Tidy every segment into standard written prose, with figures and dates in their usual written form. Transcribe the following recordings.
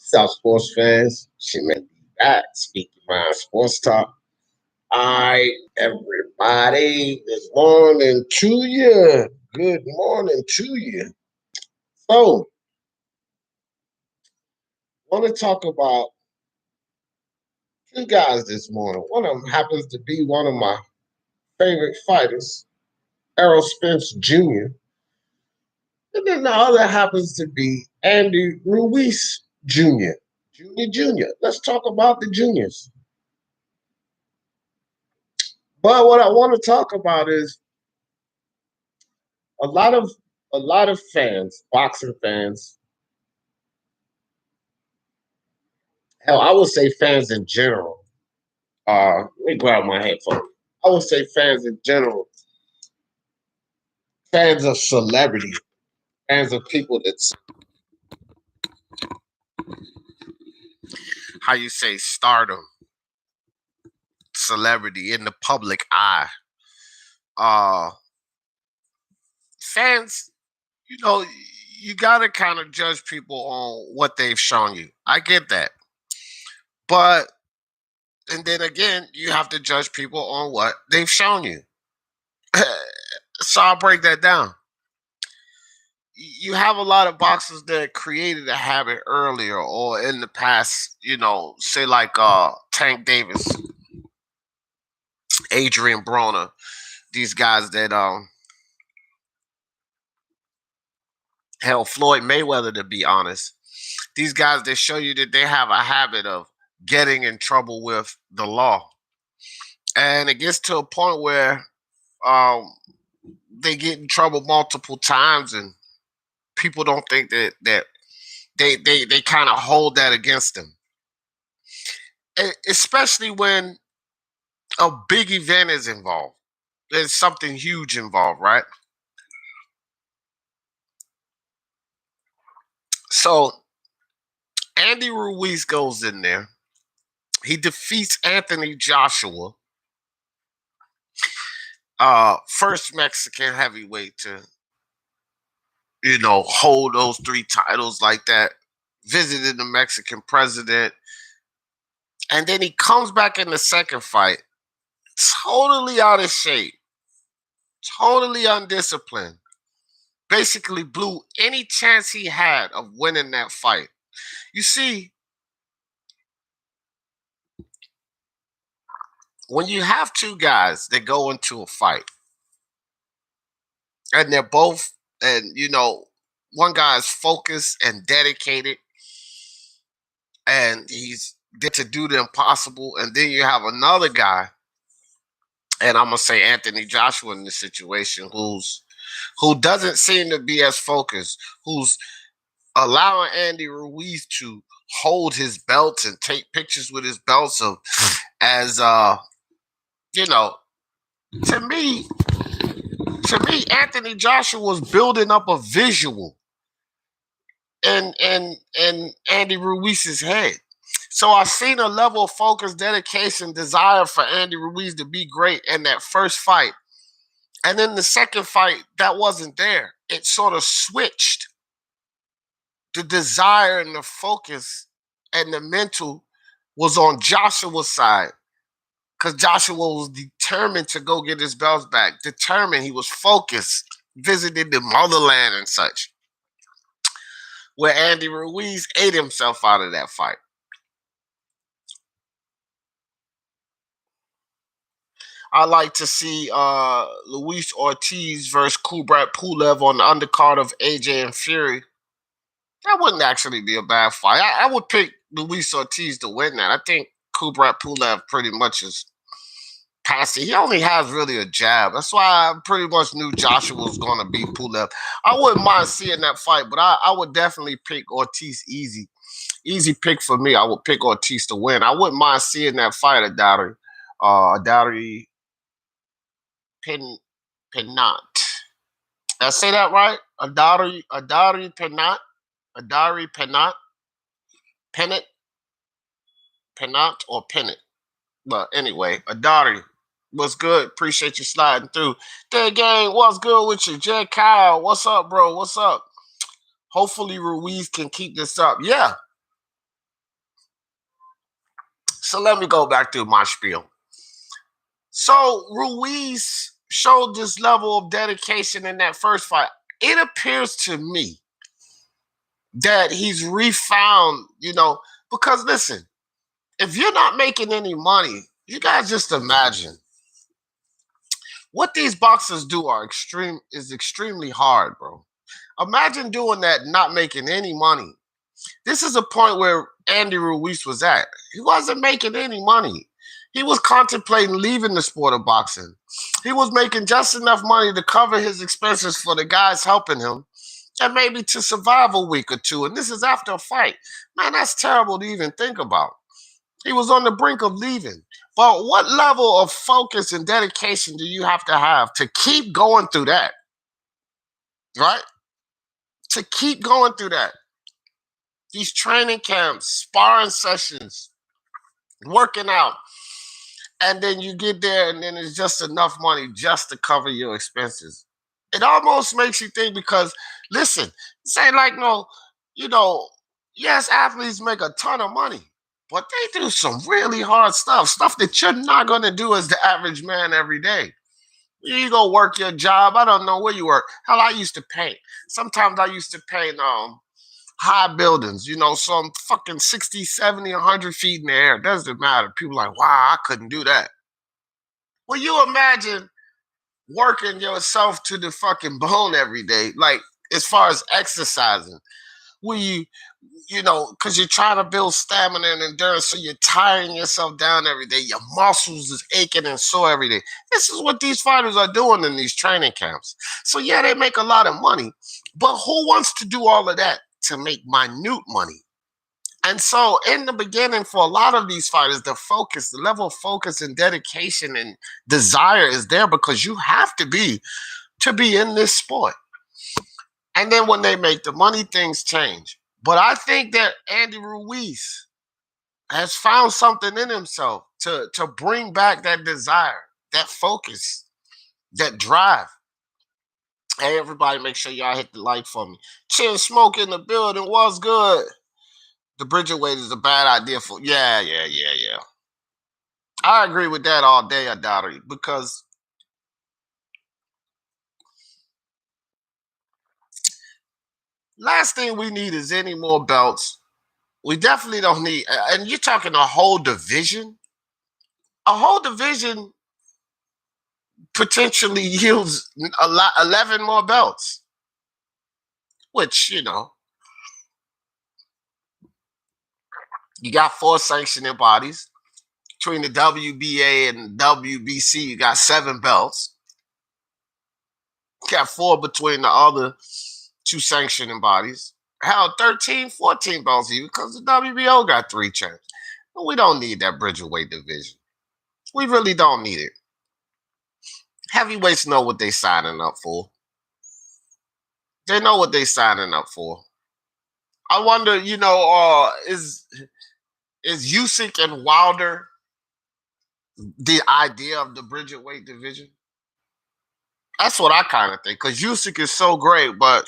South sports fans, she may be back speaking around sports talk. Hi, everybody. Good morning to you. Good morning to you. So, want to talk about two guys this morning. One of them happens to be one of my favorite fighters, Errol Spence Jr., and then the other happens to be Andy Ruiz Jr. Junior. Let's talk about the juniors. But what I want to talk about is a lot of a lot of fans, boxing fans, hell, I would say fans in general. Let me grab my headphone. I would say fans in general, fans of celebrity, fans of people that's how you say stardom, celebrity in the public eye. Uh, Fans, you know, you gotta kind of judge people on what they've shown you. I get that, but and then again, you have to judge people on what they've shown you. So I'll break that down. You have a lot of boxers that created a habit earlier or in the past, say like Tank Davis, Adrian Broner, these guys that hell Floyd Mayweather, to be honest. These guys that show you that they have a habit of getting in trouble with the law. And it gets to a point where um they get in trouble multiple times and people don't think that they kind of hold that against them. Especially when a big event is involved. There's something huge involved, right? So Andy Ruiz goes in there. He defeats Anthony Joshua, first Mexican heavyweight to, hold those three titles like that. Visited the Mexican president. And then he comes back in the second fight, totally out of shape, totally undisciplined. Basically blew any chance he had of winning that fight. You see, when you have two guys that go into a fight and they're both, and one guy is focused and dedicated and he's there to do the impossible, and then you have another guy, and I'm gonna say Anthony Joshua in this situation, who doesn't seem to be as focused, who's allowing Andy Ruiz to hold his belts and take pictures with his belts of as you know, to me, Anthony Joshua was building up a visual in Andy Ruiz's head. So I've seen a level of focus, dedication, desire for Andy Ruiz to be great in that first fight. And then the second fight, that wasn't there. It sort of switched. The desire and the focus and the mental was on Joshua's side because Joshua was determined to go get his belts back. Determined. He was focused, visited the motherland and such. Where Andy Ruiz ate himself out of that fight. I like to see Luis Ortiz versus Kubrat Pulev on the undercard of AJ and Fury. That wouldn't actually be a bad fight. I would pick Luis Ortiz to win that. I think Kubrat Pulev pretty much is passing. He only has really a jab. That's why I pretty much knew Joshua was going to beat Pulev. I wouldn't mind seeing that fight, but I would definitely pick Ortiz easy. Easy pick for me. I would pick Ortiz to win. I wouldn't mind seeing that fight at Adari Penat. Did I say that right? Adari Penat? Adari Penat? Pennant? Penat or Pennant? But anyway, Adari, what's good? Appreciate you sliding through. Dead gang, what's good with you? Jay Kyle, what's up, bro? What's up? Hopefully Ruiz can keep this up. Yeah. So let me go back to my spiel. So Ruiz showed this level of dedication in that first fight. It appears to me that he's refound, because listen, if you're not making any money, you guys just imagine what these boxers do is extremely hard, bro. Imagine doing that, not making any money. This is a point where Andy Ruiz was at. He wasn't making any money. He was contemplating leaving the sport of boxing. He was making just enough money to cover his expenses for the guys helping him and maybe to survive a week or two. And this is after a fight. Man, that's terrible to even think about. He was on the brink of leaving. But what level of focus and dedication do you have to keep going through that? Right? To keep going through that. These training camps, sparring sessions, working out. And then you get there and then it's just enough money just to cover your expenses. It almost makes you think because, listen, say like, no, yes, athletes make a ton of money, but they do some really hard stuff that you're not going to do as the average man every day. You go work your job. I don't know where you work. Hell, I used to paint. Sometimes I used to paint high buildings, some fucking 60, 70, 100 feet in the air. It doesn't matter. People are like, wow, I couldn't do that. Well, you imagine working yourself to the fucking bone every day, like as far as exercising, where because you're trying to build stamina and endurance, so you're tiring yourself down every day. Your muscles is aching and sore every day. This is what these fighters are doing in these training camps. So yeah, they make a lot of money, but who wants to do all of that to make minute money? And so in the beginning, for a lot of these fighters, the level of focus and dedication and desire is there because you have to be in this sport. And then when they make the money, things change. But I think that Andy Ruiz has found something in himself to bring back that desire, that focus, that drive. Hey, everybody, make sure y'all hit the like for me. Chin Smoke in the building. What's good? The Bridget weight is a bad idea for. Yeah. I agree with that all day, Adari, because last thing we need is any more belts. We definitely don't need, and you're talking a whole division. A whole division potentially yields 11 more belts, which, you got 4 sanctioning bodies. Between the WBA and WBC, you got 7 belts. You got 4 between the other 2 sanctioning bodies. Hell, 13, 14 belts even because the WBO got 3 champs. But we don't need that Bridgerweight division. We really don't need it. Heavyweights know what they signing up for. They know what they signing up for. I wonder, is Usyk and Wilder the idea of the Bridgerweight division? That's what I kind of think. Because Usyk is so great, but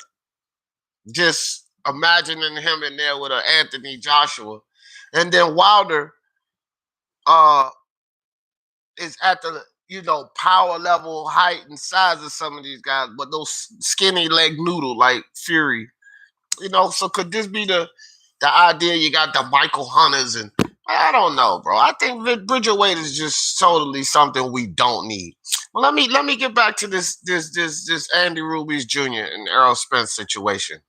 just imagining him in there with an Anthony Joshua, and then Wilder is at the power level, height, and size of some of these guys, but those skinny leg noodle like Fury. So could this be the idea? You got the Michael Hunters, and I don't know, bro. I think Bridgerweight is just totally something we don't need. Well, let me get back to this Andy Ruiz Jr. and Errol Spence situation.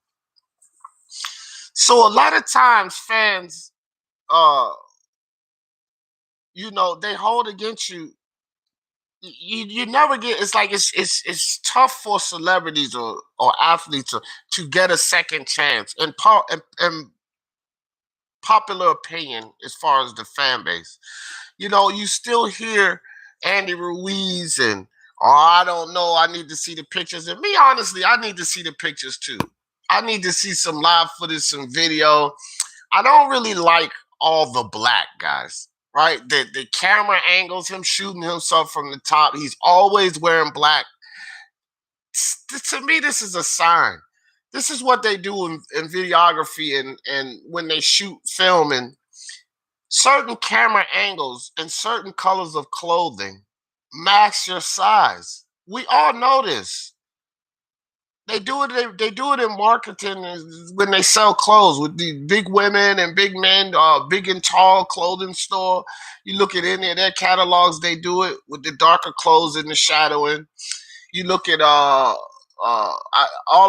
So a lot of times fans, they hold against you. You never get. It's like it's tough for celebrities or athletes to get a second chance. And popular opinion as far as the fan base, you still hear Andy Ruiz and I don't know. I need to see the pictures. And me, honestly, I need to see the pictures too. I need to see some live footage, some video. I don't really like all the black guys. Right? The camera angles, him shooting himself from the top. He's always wearing black. To me, this is a sign. This is what they do in videography and when they shoot film. And certain camera angles and certain colors of clothing match your size. We all know this. They do it. They do it in marketing when they sell clothes with the big women and big men, big and tall clothing store. You look at any of their catalogs, they do it with the darker clothes and the shadowing. You look at all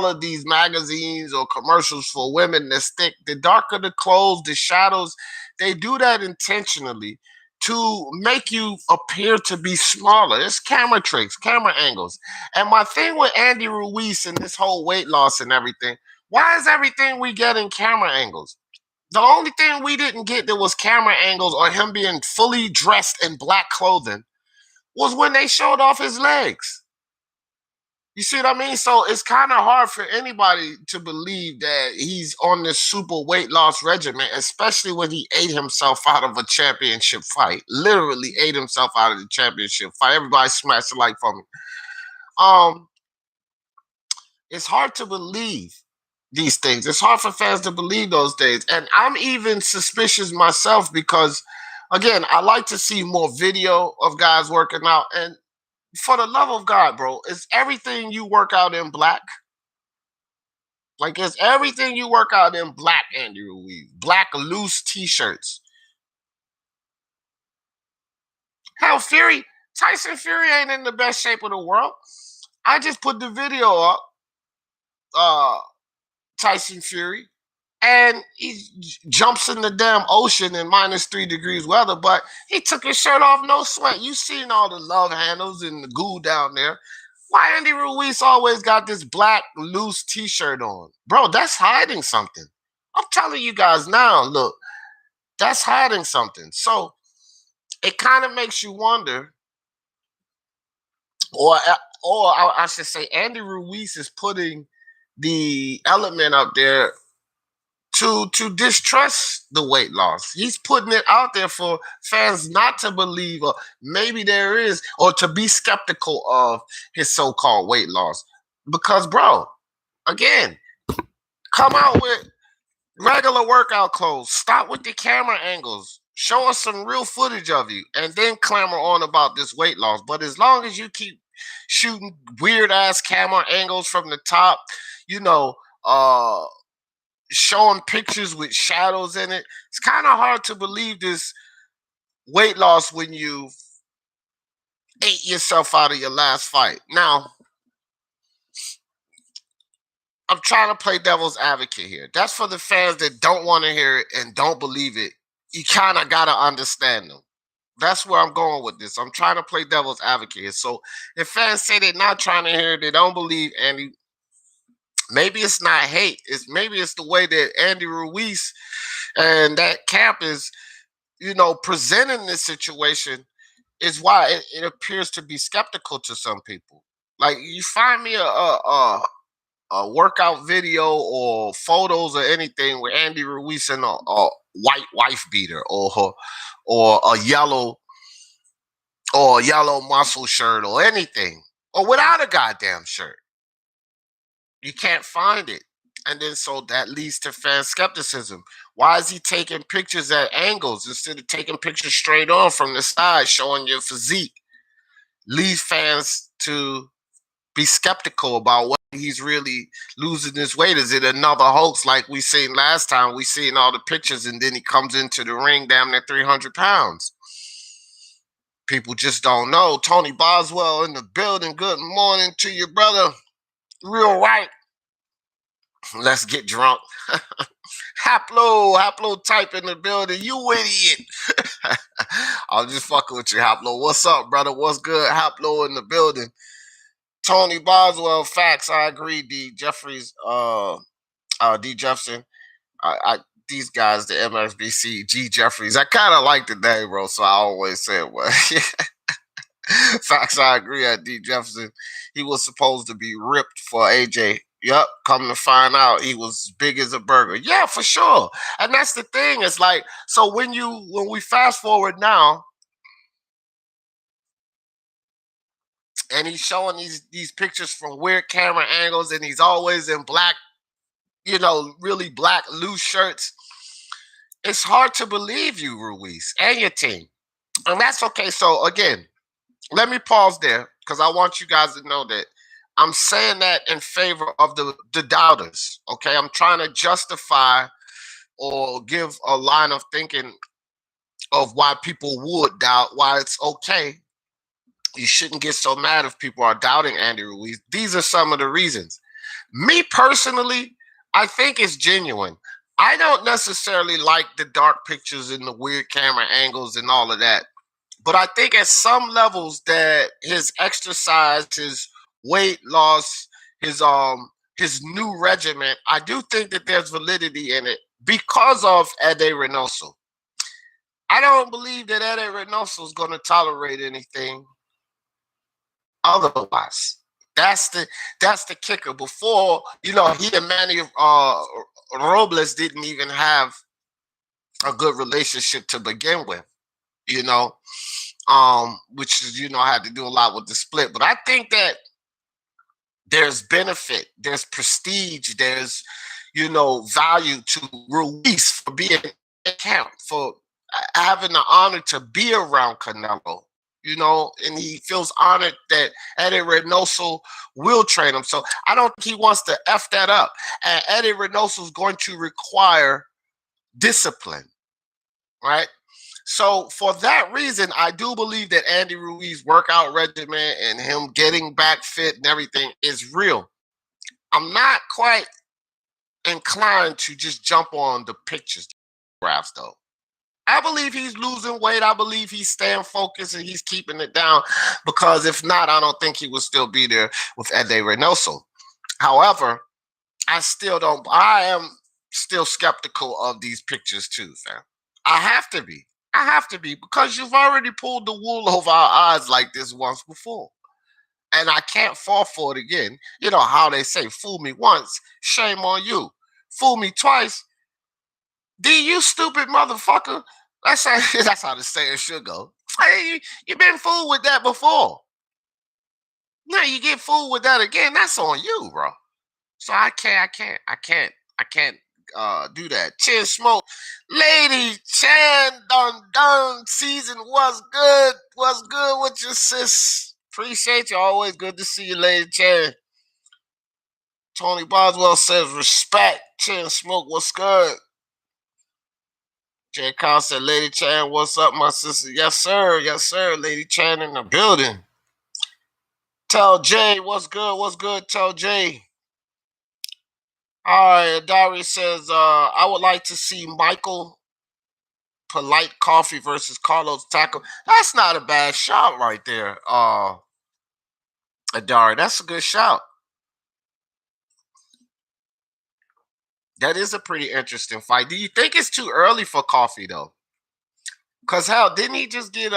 of these magazines or commercials for women that stick the darker the clothes, the shadows. They do that intentionally to make you appear to be smaller. It's camera tricks, camera angles. And my thing with Andy Ruiz and this whole weight loss and everything, why is everything we get in camera angles? The only thing we didn't get that was camera angles or him being fully dressed in black clothing was when they showed off his legs. You see what I mean? So it's kind of hard for anybody to believe that he's on this super weight loss regimen, especially when he ate himself out of a championship fight. Literally ate himself out of the championship fight. Everybody smash the like for me. Um, it's hard to believe these things. It's hard for fans to believe those things. And I'm even suspicious myself because again, I like to see more video of guys working out. And for the love of God, bro, is everything you work out in black? Like, is everything you work out in black, Andy Ruiz? Black loose t-shirts. Hell, Tyson Fury ain't in the best shape of the world. I just put the video up, uh, Tyson Fury, and he jumps in the damn ocean in -3 degrees weather, but he took his shirt off, no sweat. You seen all the love handles and the goo down there. Why Andy Ruiz always got this black loose t-shirt on? Bro, that's hiding something. I'm telling you guys now, look, that's hiding something. So it kind of makes you wonder, or I should say, Andy Ruiz is putting the element up there to distrust the weight loss. He's putting it out there for fans not to believe, or maybe there is, or to be skeptical of his so-called weight loss. Because, bro, again, come out with regular workout clothes. Stop with the camera angles. Show us some real footage of you, and then clamor on about this weight loss. But as long as you keep shooting weird ass camera angles from the top, you know, showing pictures with shadows in it, it's kind of hard to believe this weight loss when you ate yourself out of your last fight. Now, I'm trying to play devil's advocate here. That's for the fans that don't want to hear it and don't believe it. You kind of got to understand them. That's where I'm going with this. I'm trying to play devil's advocate here. So if fans say they're not trying to hear it, they don't believe Andy, maybe it's not hate. Maybe it's the way that Andy Ruiz and that camp is, presenting this situation is why it appears to be skeptical to some people. Like, you find me a workout video or photos or anything with Andy Ruiz in a white wife beater or a yellow muscle shirt or anything, or without a goddamn shirt. You can't find it. And then so that leads to fan skepticism. Why is he taking pictures at angles instead of taking pictures straight on from the side showing your physique? Leads fans to be skeptical about what he's really losing his weight. Is it another hoax like we seen last time? We seen all the pictures and then he comes into the ring damn near 300 pounds. People just don't know. Tony Boswell in the building. Good morning to you, brother. Real right. Let's get drunk. Haplo type in the building. You idiot. I'm just fucking with you, Haplo. What's up, brother? What's good? Haplo in the building. Tony Boswell, facts. I agree. D. Jeffries, D. Jefferson. These guys, the MSBC, G. Jeffries. I kind of like the name, bro. So I always say it. Well, facts. I agree. At D. Jefferson, he was supposed to be ripped for AJ. Yep, come to find out he was big as a burger. Yeah, for sure. And that's the thing. It's like, so when we fast forward now, and he's showing these pictures from weird camera angles, and he's always in black, really black loose shirts. It's hard to believe you, Ruiz, and your team. And that's okay. So again, let me pause there because I want you guys to know that I'm saying that in favor of the doubters. Okay. I'm trying to justify or give a line of thinking of why people would doubt, why it's okay. You shouldn't get so mad if people are doubting Andy Ruiz. These are some of the reasons. Me personally, I think it's genuine. I don't necessarily like the dark pictures and the weird camera angles and all of that. But I think at some levels that his exercise, his weight loss, his new regimen, I do think that there's validity in it because of Ede Reynoso. I don't believe that Ede Reynoso is going to tolerate anything otherwise. That's the kicker. Before, he and Manny Robles didn't even have a good relationship to begin with. You know, which is, had to do a lot with the split. But I think that there's benefit, there's prestige, there's, value to Ruiz for being in camp, for having the honor to be around Canelo, and he feels honored that Eddie Reynoso will train him. So I don't think he wants to F that up. And Eddie Reynoso is going to require discipline, right? So for that reason, I do believe that Andy Ruiz's workout regimen and him getting back fit and everything is real. I'm not quite inclined to just jump on the pictures graphs though. I believe he's losing weight. I believe he's staying focused and he's keeping it down, because if not, I don't think he would still be there with Ede Reynoso. However, I am still skeptical of these pictures too, fam. I have to be. I have to be, because you've already pulled the wool over our eyes like this once before. And I can't fall for it again. You know how they say, fool me once, shame on you. Fool me twice, you stupid motherfucker. That's how, that's how the saying should go. Hey, you've been fooled with that before. Now you get fooled with that again, that's on you, bro. So I can't do that. Chin Smoke. Lady Chan done season was good. Was good with your sis. Appreciate you. Always good to see you, Lady Chan. Tony Boswell says respect. Chin Smoke, what's good? Jay Kyle said, Lady Chan, what's up, my sister? Yes, sir. Yes, sir. Lady Chan in the building. Tell Jay, what's good? What's good? Tell Jay. All right, Dari says, I would like to see Michael Polite Coffee versus Carlos Taco. That's not a bad shout right there, Adari. That's a good shout. That is a pretty interesting fight. Do you think it's too early for Coffee though? Cause hell, didn't he just get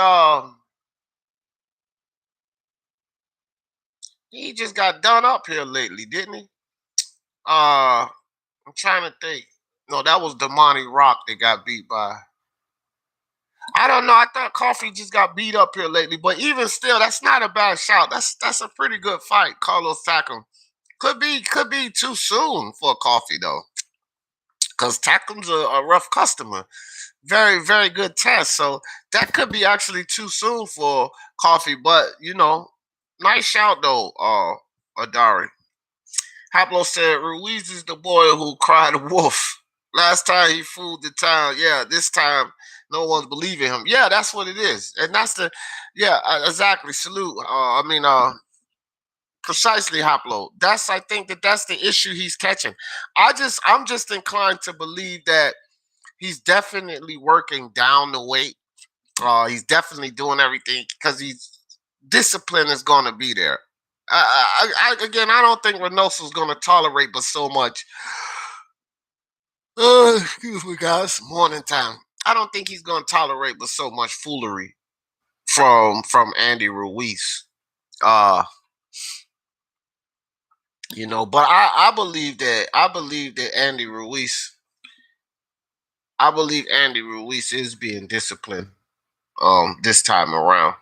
he just got done up here lately, didn't he? I'm trying to think. No, that was Damani Rock that got beat by. I don't know. I thought Coffee just got beat up here lately, but even still, that's not a bad shout. That's a pretty good fight. Carlos Takam could be too soon for Coffee though, because Takam's a rough customer. Very very good test. So that could be actually too soon for Coffee, but nice shout though, Adari. Haplo said Ruiz is the boy who cried wolf. Last time he fooled the town. Yeah, this time no one's believing him. Yeah, that's what it is. And that's exactly. Salute. Precisely, Haplo. I think that's the issue he's catching. I'm just inclined to believe that he's definitely working down the weight. He's definitely doing everything because discipline is going to be there. Again, I don't think Reynoso's going to tolerate but so much. Excuse me, guys. Morning time. I don't think he's going to tolerate but so much foolery from Andy Ruiz. But I believe that Andy Ruiz. I believe Andy Ruiz is being disciplined this time around.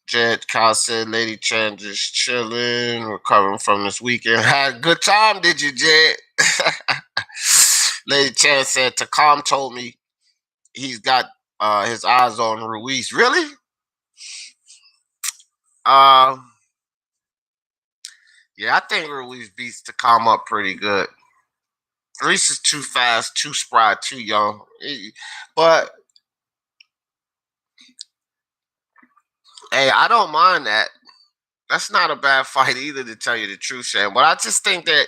Jed Kyle said, Lady Chan just chilling, recovering from this weekend. Had a good time, did you, Jed? Lady Chan said Takam told me he's got his eyes on Ruiz. Really? Um, yeah, I think Ruiz beats Takam up pretty good. Ruiz is too fast, too spry, too young. But hey, I don't mind that. That's not a bad fight either, to tell you the truth, Shane. But I just think that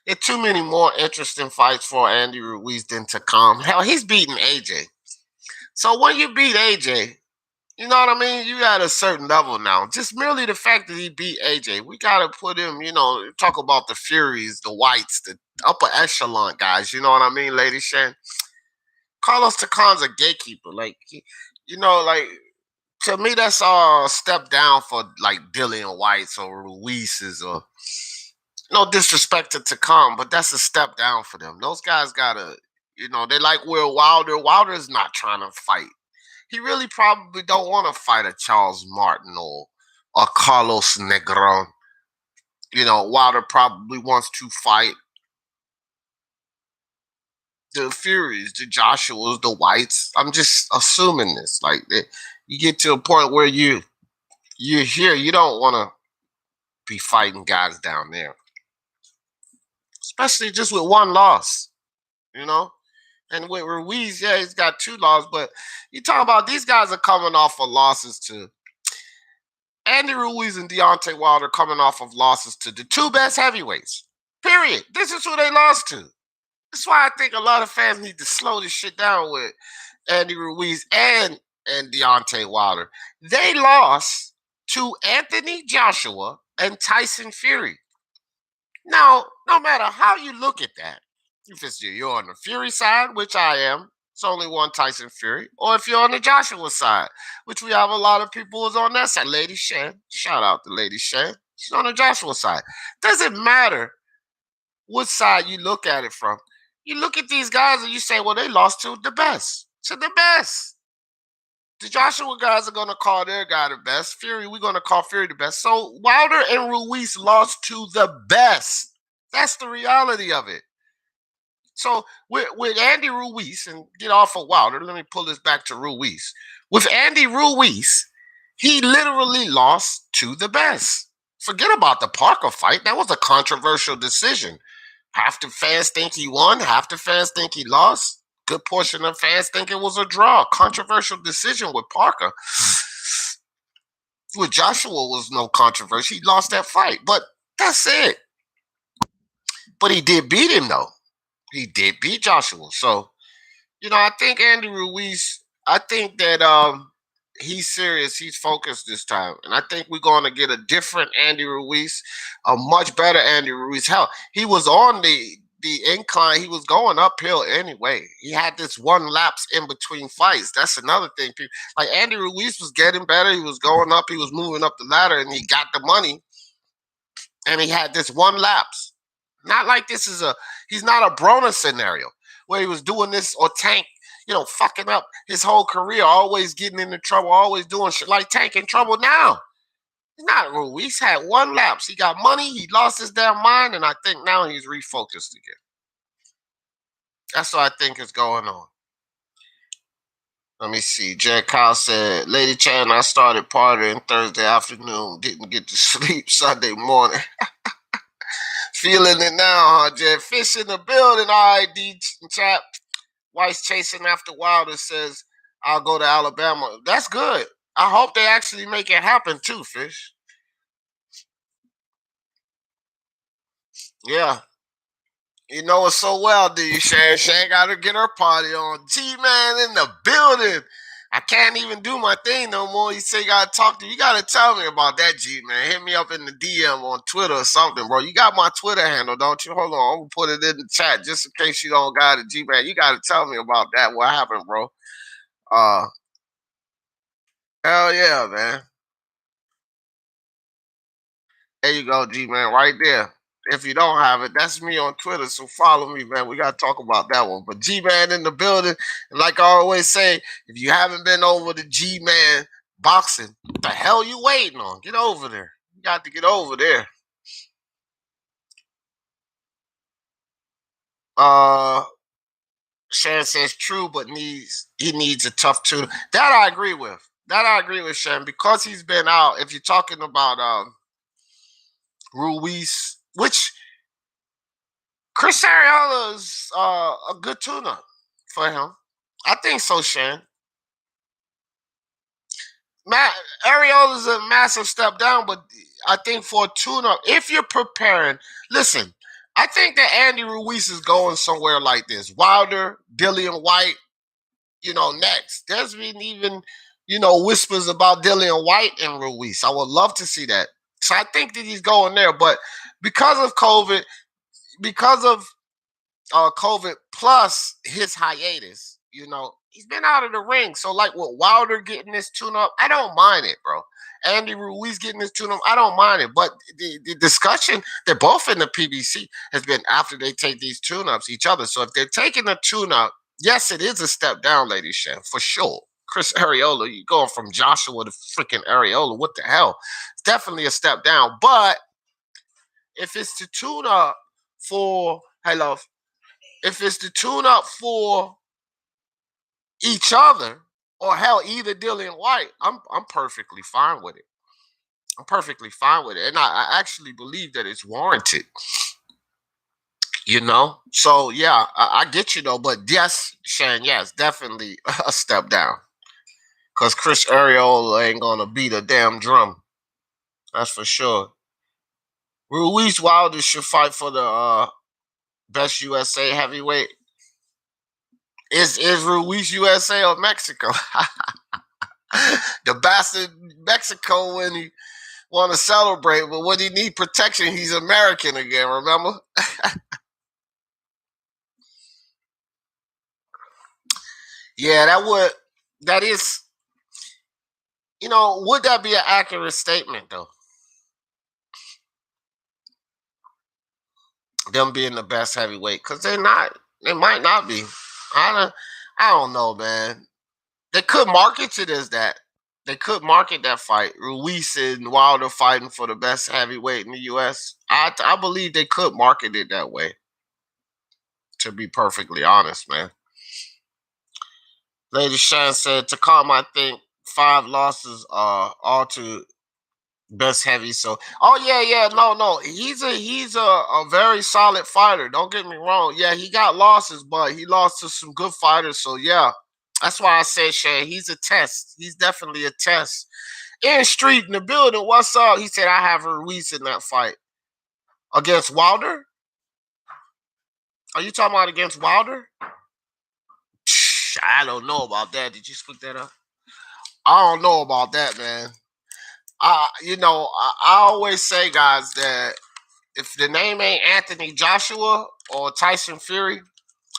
there are too many more interesting fights for Andy Ruiz than Takam. Hell, he's beating AJ. So when you beat AJ, you know what I mean? You at a certain level now. Just merely the fact that he beat AJ, we gotta put him, talk about the Furies, the Whites, the upper echelon guys. You know what I mean, Lady Shan? Carlos Takan's a gatekeeper. Like to me, that's a step down for like Dillian Whites or Ruiz's or no disrespect to Takan, but that's a step down for them. Those guys gotta, they like Will Wilder. Wilder's not trying to fight. He really probably don't want to fight a Charles Martin or a Carlos Negron. Wilder probably wants to fight the Furies, the Joshuas, the Whites. I'm just assuming this. Like you get to a point where you're here, you don't want to be fighting guys down there, especially just with one loss. You know. And with Ruiz, yeah, he's got 2 losses, but you talk about these guys are coming off of losses to Andy Ruiz and Deontay Wilder coming off of losses to the 2 best heavyweights. Period. This is who they lost to. That's why I think a lot of fans need to slow this shit down with Andy Ruiz and Deontay Wilder. They lost to Anthony Joshua and Tyson Fury. Now, no matter how you look at that, if you're on the Fury side, which I am, it's only one Tyson Fury, or if you're on the Joshua side, which we have a lot of people who's on that side. Lady Shan, shout out to Lady Shan. She's on the Joshua side. Doesn't matter what side you look at it from. You look at these guys and you say, well, they lost to the best. To the best. The Joshua guys are going to call their guy the best. Fury, we're going to call Fury the best. So Wilder and Ruiz lost to the best. That's the reality of it. So with Andy Ruiz, and get off of Wilder, let me pull this back to Ruiz. With Andy Ruiz, he literally lost to the best. Forget about the Parker fight. That was a controversial decision. Half the fans think he won. Half the fans think he lost. Good portion of fans think it was a draw. Controversial decision with Parker. With Joshua was no controversy. He lost that fight. But that's it. But he did beat him, though. He did beat Joshua. So, I think Andy Ruiz, I think that he's serious. He's focused this time. And I think we're going to get a different Andy Ruiz, a much better Andy Ruiz. Hell, he was on the incline. He was going uphill anyway. He had this one lapse in between fights. That's another thing. Like Andy Ruiz was getting better. He was going up. He was moving up the ladder, and he got the money. And he had this one lapse. Not like he's not a Broner scenario where he was doing this or Tank, fucking up his whole career, always getting into trouble, always doing shit like Tank in trouble now. He's not Ruiz. He's had one lapse. He got money. He lost his damn mind, and I think now he's refocused again. That's what I think is going on. Let me see. Jack Kyle said, Lady Chan, I started partying Thursday afternoon, didn't get to sleep Sunday morning. Feeling it now, huh, Jed? Fish in the building, all right, D Chap. White's chasing after Wilder says, I'll go to Alabama. That's good. I hope they actually make it happen too, Fish. Yeah. You know it so well, do you, Shan? Shan got to get her party on. G-Man in the building. I can't even do my thing no more. You say you got to talk to me. You got to tell me about that, G-Man. Hit me up in the DM on Twitter or something, bro. You got my Twitter handle, don't you? Hold on. I'm going to put it in the chat just in case you don't got it, G-Man. You got to tell me about that. What happened, bro? Hell yeah, man. There you go, G-Man, right there. If you don't have it, that's me on Twitter. So follow me, man. We got to talk about that one. But G-Man in the building. And like I always say, if you haven't been over to G-Man boxing, what the hell you waiting on? Get over there. You got to get over there. Shan says true, but he needs a tough tune. That I agree with. That I agree with Shan because he's been out. If you're talking about Ruiz, which Chris Ariola's a good tune-up for him. I think so, Shan. Matt Ariola's a massive step down, but I think for a tune-up, if you're preparing, listen, I think that Andy Ruiz is going somewhere like this. Wilder, Dillian White, next. There's been even, whispers about Dillian White and Ruiz. I would love to see that. So I think that he's going there. But because of COVID, because of COVID plus his hiatus, he's been out of the ring. So like with Wilder getting this tune up, I don't mind it, bro. Andy Ruiz getting this tune up, I don't mind it. But the discussion, they're both in the PBC, has been after they take these tune ups each other. So if they're taking a tune up, yes, it is a step down, Lady Shan, for sure. Chris Arreola, you going from Joshua to freaking Arreola, what the hell? It's definitely a step down. But if it's the tune up for, hey, love, if it's the tune up for each other, or hell, either Dillian White, I'm perfectly fine with it. I'm perfectly fine with it. And I actually believe that it's warranted. So yeah, I get you though, but yes, Shan, yes, definitely a step down. Cause Chris Arreola ain't gonna beat a damn drum. That's for sure. Ruiz Wilder should fight for the best USA heavyweight. Is Ruiz USA or Mexico? The bastard Mexico when he want to celebrate, but when he need protection, he's American again. Remember? Yeah, that is, would that be an accurate statement though? Them being the best heavyweight, because they're not. They might not be. I don't know, man. They could market it as that. They could market that fight. Ruiz and Wilder fighting for the best heavyweight in the U.S. I believe they could market it that way. To be perfectly honest, man. Lady Shan said to calm, I think 5 losses are all to best heavy. So, oh yeah, no. He's a very solid fighter. Don't get me wrong. Yeah, he got losses, but he lost to some good fighters. So yeah, that's why I said Shan. He's a test. He's definitely a test. In Street in the building. What's up? He said I have a Ruiz in that fight against Wilder. Are you talking about against Wilder? I don't know about that. Did you split that up? I don't know about that, man. I always say, guys, that if the name ain't Anthony Joshua or Tyson Fury,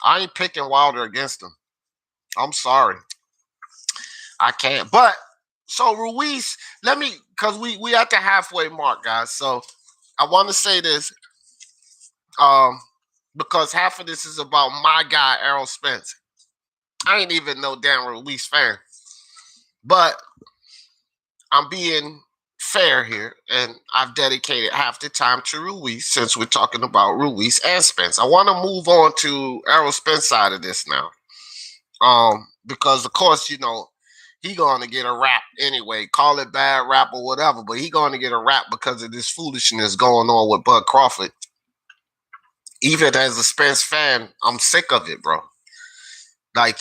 I ain't picking Wilder against him. I'm sorry. I can't. But so Ruiz, because we at the halfway mark, guys. So I want to say this, because half of this is about my guy Errol Spence. I ain't even no damn Ruiz fan, but I'm being fair here, and I've dedicated half the time to Ruiz since we're talking about Ruiz and Spence. I want to move on to Errol Spence side of this now, because of course he going to get a rap anyway. Call it bad rap or whatever, but he going to get a rap because of this foolishness going on with Bud Crawford. Even as a Spence fan, I'm sick of it, bro. Like,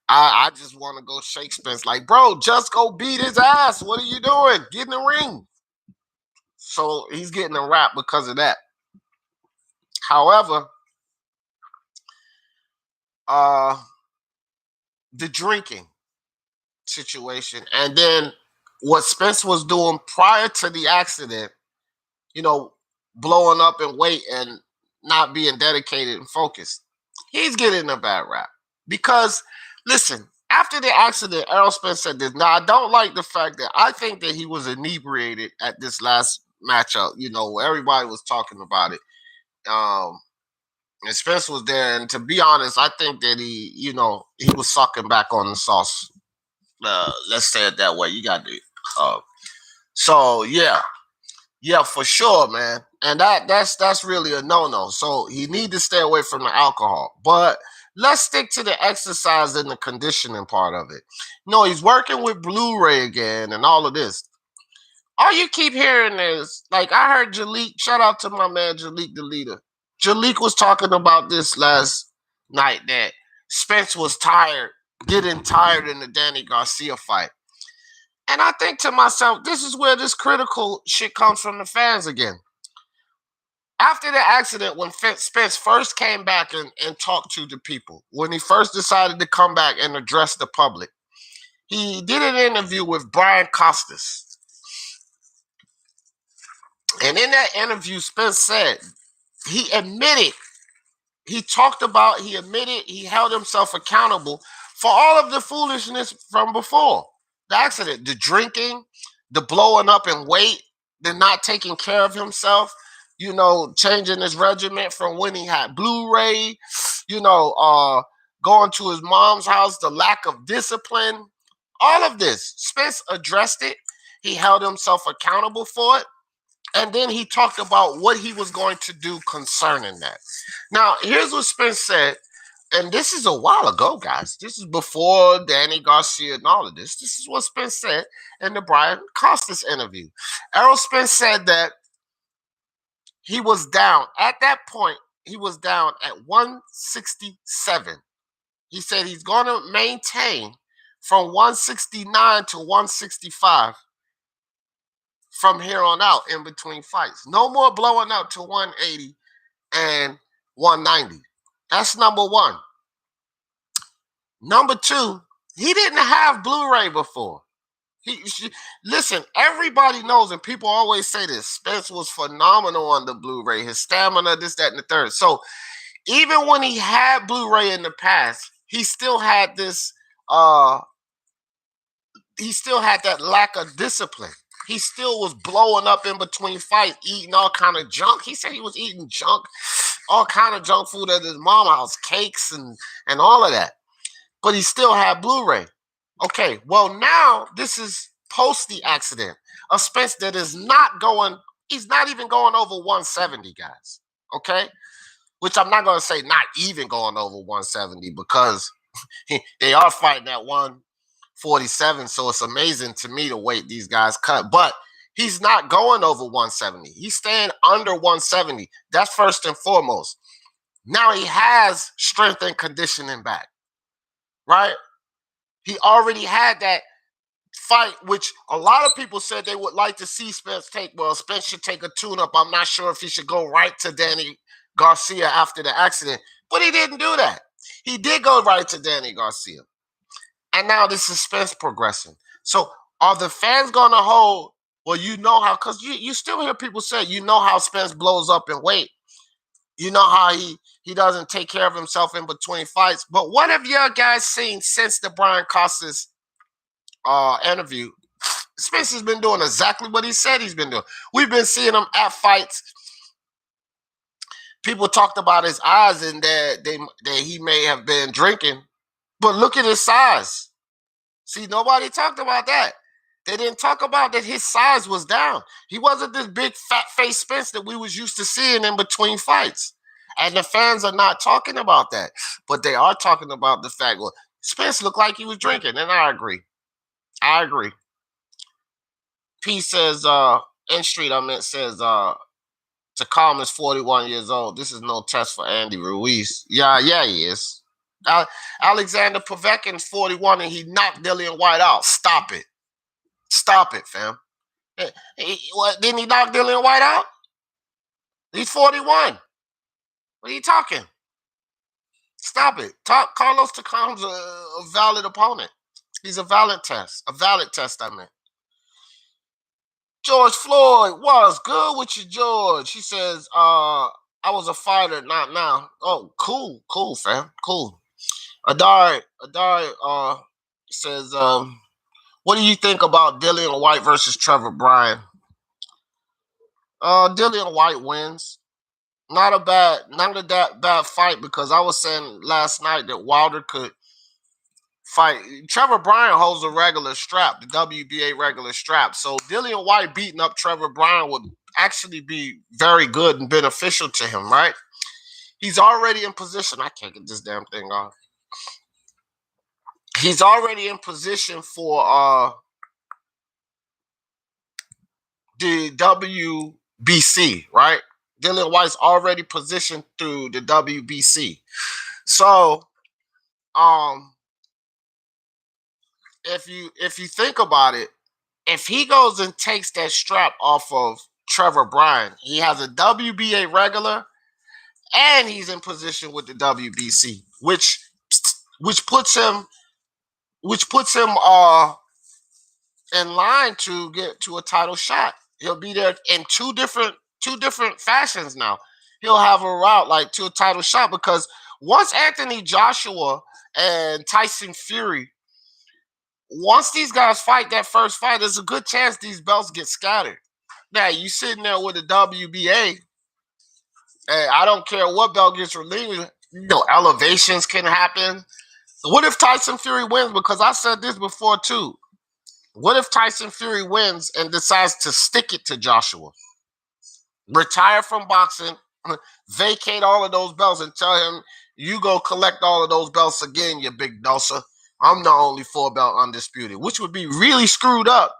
I just want to go shake Spence. Like, bro, just go beat his ass. What are you doing? Get in the ring. So he's getting a rap because of that. However, the drinking situation, and then what Spence was doing prior to the accident, blowing up in weight and not being dedicated and focused, he's getting a bad rap. Because, listen, after the accident, Errol Spence said this. Now, I don't like the fact that I think that he was inebriated at this last matchup. Everybody was talking about it. And Spence was there. And to be honest, I think that he was sucking back on the sauce. Let's say it that way. You got to. So, yeah. Yeah, for sure, man. And that's really a no-no. So he need to stay away from the alcohol. But Let's stick to the exercise and the conditioning part of it. No, he's working with Blu-ray again and all of this. All you keep hearing is, like, I heard Jalik, shout out to my man Jalik the leader. Jalik was talking about this last night that Spence was tired, getting tired in the Danny Garcia fight. And I think to myself, this is where this critical shit comes from the fans again. After the accident, when Spence first came back and talked to the people, when he first decided to come back and address the public, he did an interview with Brian Costas. And in that interview, Spence said, he admitted, he admitted he held himself accountable for all of the foolishness from before. The accident, the drinking, the blowing up in weight, the not taking care of himself, changing his regimen from when he had Blu-ray, going to his mom's house, the lack of discipline, all of this. Spence addressed it. He held himself accountable for it. And then he talked about what he was going to do concerning that. Now, here's what Spence said. And this is a while ago, guys. This is before Danny Garcia and all of this. This is what Spence said in the Brian Costas interview. Errol Spence said that he was down. At that point, he was down at 167. He said he's going to maintain from 169 to 165 from here on out in between fights. No more blowing up to 180 and 190. That's number one. Number two, he didn't have Blu-ray before. Listen, everybody knows, and people always say this, Spence was phenomenal on the Blu-ray. His stamina, this, that, and the third. So even when he had Blu-ray in the past, he still had this, he still had that lack of discipline. He still was blowing up in between fights, eating all kind of junk. He said he was eating junk, all kind of junk food at his mom's house, cakes and all of that. But he still had Blu-ray. Okay, well, now this is post the accident. A Spence that is not going, he's not even going over 170, guys. Okay? Which I'm not going to say not even going over 170 because they are fighting at 147. So it's amazing to me the weight these guys cut. But he's not going over 170. He's staying under 170. That's first and foremost. Now he has strength and conditioning back. Right? He already had that fight, which a lot of people said they would like to see Spence take. Well, Spence should take a tune-up. I'm not sure if he should go right to Danny Garcia after the accident, but he didn't do that. He did go right to Danny Garcia. And now this is Spence progressing. So are the fans going to hold, well, how, because you still hear people say, how Spence blows up in weight. You know how he doesn't take care of himself in between fights. But what have you guys seen since the Brian Costas interview? Spence has been doing exactly what he said he's been doing. We've been seeing him at fights. People talked about his eyes and that he may have been drinking. But look at his size. See, nobody talked about that. They didn't talk about that his size was down. He wasn't this big fat-faced Spence that we was used to seeing in between fights. And the fans are not talking about that. But they are talking about the fact, well, Spence looked like he was drinking. And I agree. P says, N Street, says, Takam is 41 years old. This is no test for Andy Ruiz. Yeah, he is. Alexander Povetkin's 41 and he knocked Dillian White out. Stop it. Stop it, fam. Didn't he knock Dillian White out? He's 41. What are you talking? Stop it. Carlos Takam's a valid opponent. He's a valid test. I meant. George Floyd, what's good with you, George? He says, I was a fighter, not now. Oh, cool, fam. Cool. Adari says, what do you think about Dillian White versus Trevor Bryan? Dillian White wins. Not a bad fight because I was saying last night that Wilder could fight. Trevor Bryan holds a regular strap, the WBA regular strap. So Dillian White beating up Trevor Bryan would actually be very good and beneficial to him, right? He's already in position. I can't get this damn thing off. He's already in position for the WBC, right? Dillian White's already positioned through the WBC. So, if you think about it, if he goes and takes that strap off of Trevor Bryan, he has a WBA regular, and he's in position with the WBC, which puts him in line to get to a title shot. He'll be there in two different fashions now. He'll have a route like to a title shot, because once Anthony Joshua and Tyson Fury, once these guys fight that first fight, there's a good chance these belts get scattered. Now, you sitting there with the WBA, and I don't care what belt gets released, elevations can happen. What if Tyson Fury wins? Because I said this before too. What if Tyson Fury wins and decides to stick it to Joshua? Retire from boxing, vacate all of those belts, and tell him, you go collect all of those belts again, you big doser. I'm the only 4-belt undisputed, which would be really screwed up.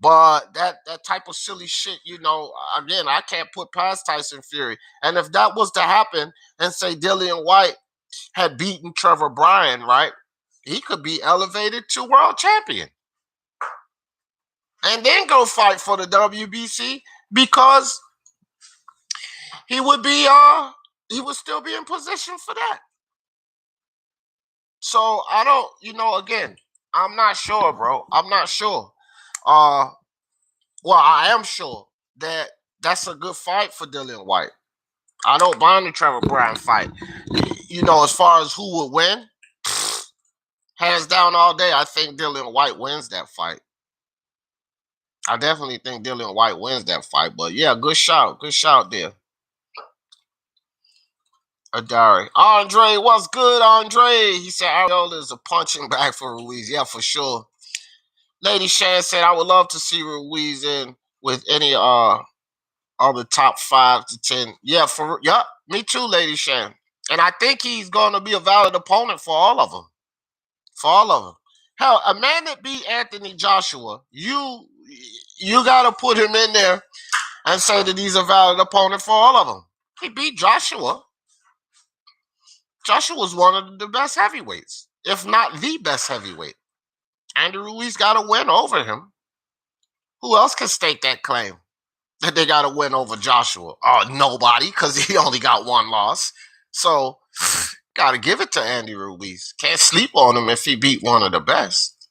But that type of silly shit, again, I can't put past Tyson Fury. And if that was to happen, and say Dillian White had beaten Trevor Bryan, right, he could be elevated to world champion. And then go fight for the WBC, because he would still be in position for that. So I don't, again, I'm not sure, bro. I'm not sure. Well, I am sure that that's a good fight for Dillian White. I don't mind the Trevor Bryan fight. As far as who would win, hands down all day, I think Dillian White wins that fight. I definitely think Dillian White wins that fight. But yeah, good shout. Good shout there. Adari. Andre, what's good, Andre? He said Ariola is a punching bag for Ruiz. Yeah, for sure. Lady Shan said, I would love to see Ruiz in with any other top 5 to 10. Yeah, me too, Lady Shan. And I think he's going to be a valid opponent for all of them. For all of them. Hell, a man that beat Anthony Joshua, you got to put him in there and say that he's a valid opponent for all of them. He beat Joshua. Joshua's one of the best heavyweights, if not the best heavyweight. Andy Ruiz got to win over him. Who else can state that claim that they got to win over Joshua? Nobody, because he only got one loss. So, got to give it to Andy Ruiz. Can't sleep on him if he beat one of the best.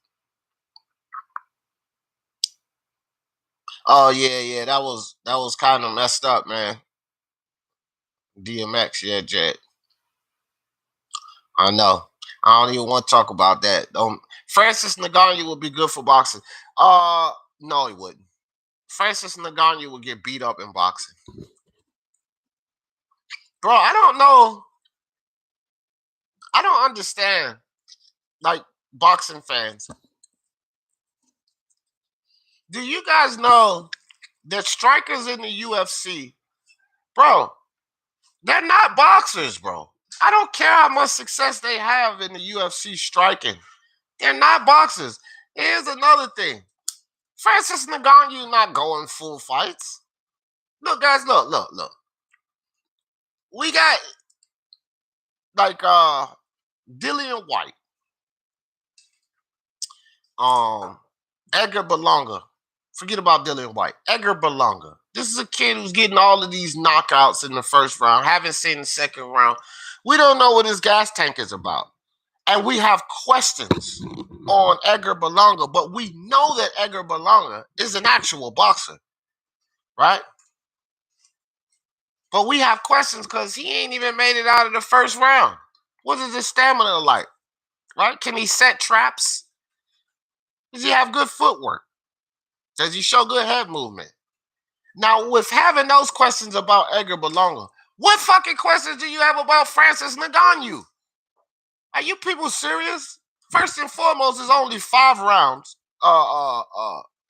Oh, yeah, that was kind of messed up, man. DMX, yeah, Jet. I know. I don't even want to talk about that. Francis Ngannou would be good for boxing. No, he wouldn't. Francis Ngannou would get beat up in boxing. Bro, I don't know. I don't understand, like, boxing fans. Do you guys know that strikers in the UFC, bro, they're not boxers, bro. I don't care how much success they have in the UFC striking. They're not boxers. Here's another thing. Francis Ngannou not going full fights. Look, guys, look. We got, like, Dillian White, Edgar Berlanga. Forget about Dillian White. Edgar Berlanga. This is a kid who's getting all of these knockouts in the first round. Haven't seen the second round. We don't know what his gas tank is about. And we have questions on Edgar Berlanga, but we know that Edgar Berlanga is an actual boxer, right? But we have questions because he ain't even made it out of the first round. What is his stamina like, right? Can he set traps? Does he have good footwork? Does he show good head movement? Now, with having those questions about Edgar Berlanga, what fucking questions do you have about Francis Ngannou? Are you people serious? First and foremost, it's only 5 rounds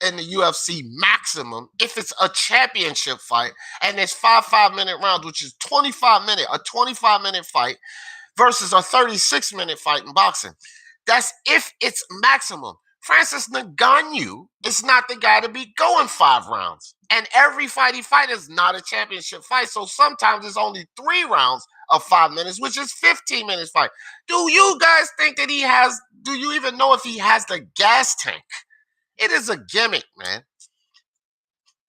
in the UFC maximum if it's a championship fight and it's 5 minute rounds, which is a 25-minute fight versus a 36-minute fight in boxing. That's if it's maximum. Francis Ngannou is not the guy to be going 5 rounds. And every fight he fights is not a championship fight. So sometimes it's only 3 rounds of 5 minutes, which is 15 minutes fight. Do you guys think that do you even know if he has the gas tank? It is a gimmick, man.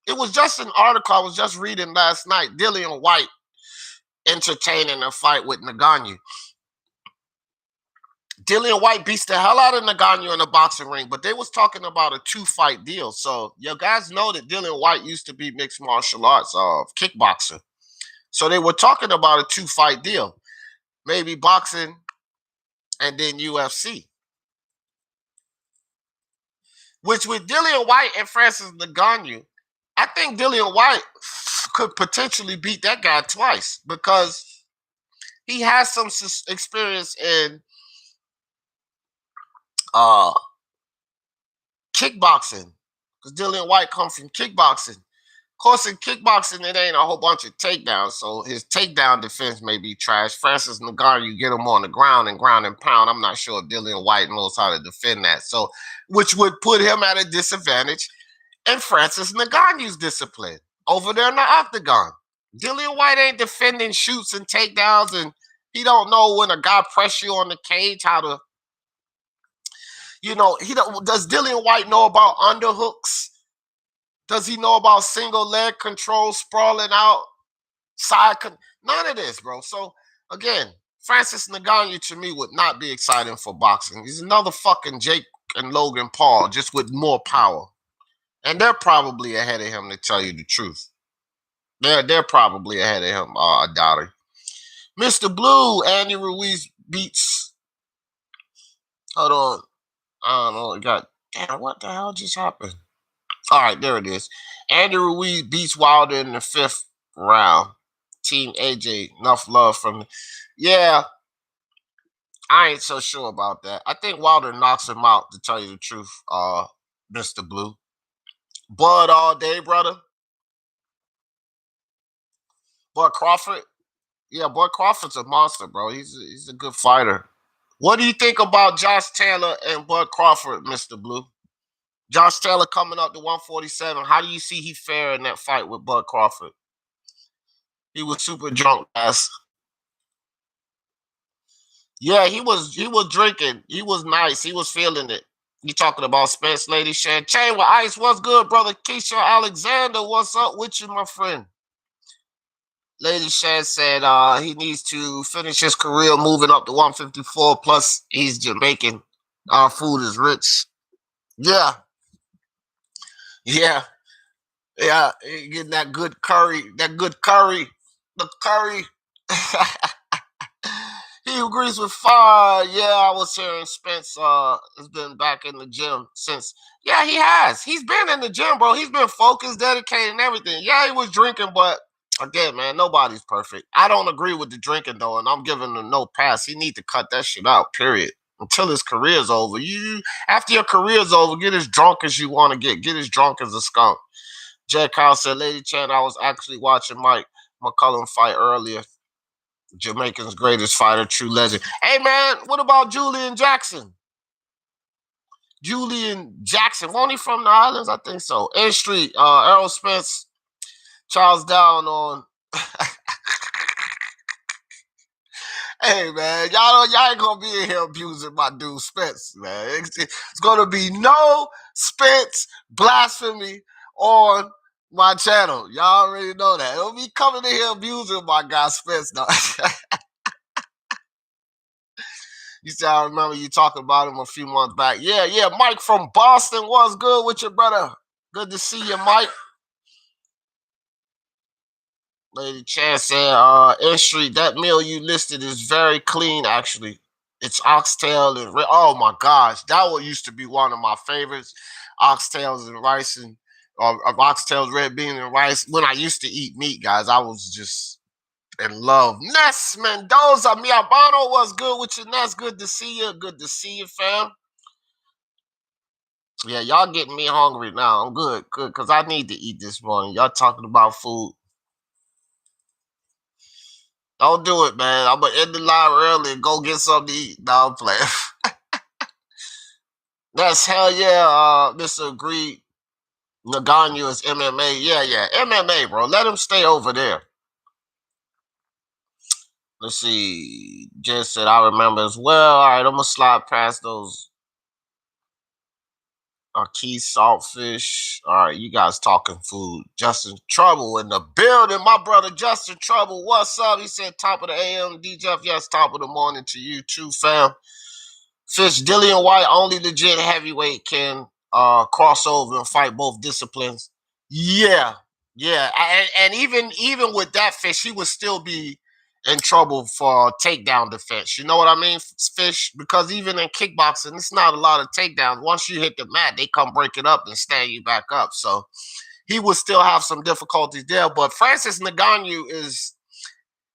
It was just an article I was just reading last night. Dillian White entertaining a fight with Ngannou. Dillian White beats the hell out of Ngannou in a boxing ring, but they was talking about a 2-fight deal. So you guys know that Dillian White used to be mixed martial arts kickboxer. So they were talking about a 2-fight deal, maybe boxing and then UFC. Which with Dillian White and Francis Ngannou, I think Dillian White could potentially beat that guy twice because he has some experience in kickboxing, because Dillian White comes from kickboxing. Of course, in kickboxing, it ain't a whole bunch of takedowns, so his takedown defense may be trash. Francis Ngannou, you get him on the ground and pound. I'm not sure if Dillian White knows how to defend that, so which would put him at a disadvantage in Francis Ngannou's discipline over there in the octagon. Dillian White ain't defending shoots and takedowns, and he don't know when a guy press you on the cage how to. Does Dillian White know about underhooks? Does he know about single leg control, sprawling out, none of this, bro. So, again, Francis Ngannou to me would not be exciting for boxing. He's another fucking Jake and Logan Paul, just with more power. And they're probably ahead of him, to tell you the truth. They're probably ahead of him, Adari. Mr. Blue, Andy Ruiz beats. Hold on. I don't know. Damn, what the hell just happened? All right, there it is. Andy Ruiz beats Wilder in the 5th round. Team AJ, enough love from. Yeah, I ain't so sure about that. I think Wilder knocks him out, to tell you the truth, Mr. Blue. Bud all day, brother. Bud Crawford. Yeah, Bud Crawford's a monster, bro. He's a good fighter. What do you think about Josh Taylor and Bud Crawford, Mr. Blue? Josh Taylor coming up to 147. How do you see he fare in that fight with Bud Crawford? He was super drunk, ass. Yeah, he was drinking. He was nice. He was feeling it. You talking about Spence, Lady Shan Chain with Ice? What's good, brother? Keisha Alexander, what's up with you, my friend? Lady Shan said he needs to finish his career moving up to 154. Plus, he's Jamaican. Our food is rich. Yeah. Yeah. Yeah. Getting that good curry. The curry. He agrees with Fire. Yeah, I was hearing Spence has been back in the gym since. Yeah, he has. He's been in the gym, bro. He's been focused, dedicated, and everything. Yeah, he was drinking, but again, man, nobody's perfect. I don't agree with the drinking though, and I'm giving him no pass. He need to cut that shit out. Period. Until his career's over. After your career's over, get as drunk as you want to get. Get as drunk as a skunk. Jack Kyle said, Lady Chan, I was actually watching Mike McCullum fight earlier. Jamaican's greatest fighter, true legend. Hey, man, what about Julian Jackson? Julian Jackson. Won't he from the islands? I think so. N Street, Errol Spence, Charles Down on. Hey, man, y'all ain't gonna be in here abusing my dude Spence, man. It's gonna be no Spence blasphemy on my channel. Y'all already know that. Don't be coming in here abusing my guy Spence, no. You said I remember you talking about him a few months back. Yeah. Mike from Boston, what's good with you, brother? Good to see you, Mike. Lady Chan said, N Street, that meal you listed is very clean, actually. It's oxtail and oh my gosh, that one used to be one of my favorites. Oxtails and rice and oxtails, red bean and rice. When I used to eat meat, guys, I was just in love. Ness Mendoza, Miabano, what's good with you? Ness, good to see you. Good to see you, fam. Yeah, y'all getting me hungry now. I'm good, because I need to eat this morning. Y'all talking about food. Don't do it, man. I'm gonna end the live early and go get something to eat. No, I'm playing. That's hell yeah, Mr. Agreed. Nagano is MMA. Yeah, MMA, bro. Let him stay over there. Let's see. Just said I remember as well. All right, I'm gonna slide past those key saltfish. All right, you guys talking food. Justin Trouble in the building. My brother Justin Trouble. What's up? He said top of the AM. DJ, yes, top of the morning to you too, fam. Fish Dillian White, only legit heavyweight can cross over and fight both disciplines. Yeah, yeah, and even with that fish, he would still be in trouble for takedown defense. You know what I mean, fish? Because even in kickboxing, it's not a lot of takedowns. Once you hit the mat, they come break it up and stand you back up. So he would still have some difficulties there. But Francis Ngannou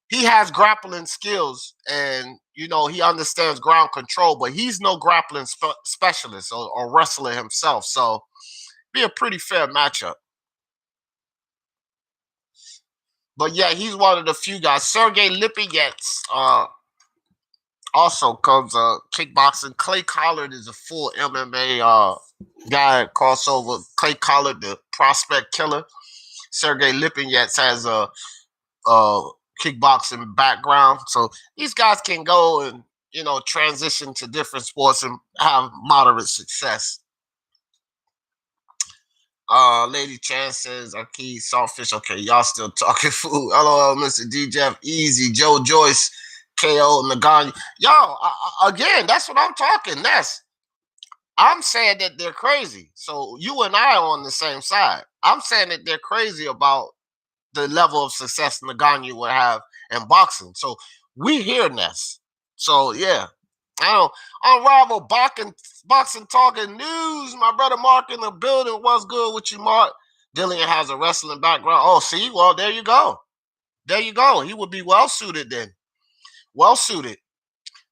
he has grappling skills, and he understands ground control, but he's no grappling specialist or wrestler himself. So be a pretty fair matchup. But yeah, he's one of the few guys. Sergey Lipinets also comes kickboxing. Clay Collard is a full MMA guy, crossover. Clay Collard, the prospect killer. Sergey Lipinets has a kickboxing background. So these guys can go and, transition to different sports and have moderate success. Lady Chan says, "Okay, saltfish." Okay, y'all still talking food. Hello, Mr. DJ, Easy, Joe Joyce, KO, Nagano. Yo, again, that's what I'm talking. I'm saying that they're crazy. So you and I are on the same side. I'm saying that they're crazy about the level of success Nagano would have in boxing. So we hear this. So yeah. I don't unrival boxing talking news. My brother Mark in the building. What's good with you, Mark? Dillian has a wrestling background. Oh, see, well, there you go. There you go. He would be well suited then. Well suited.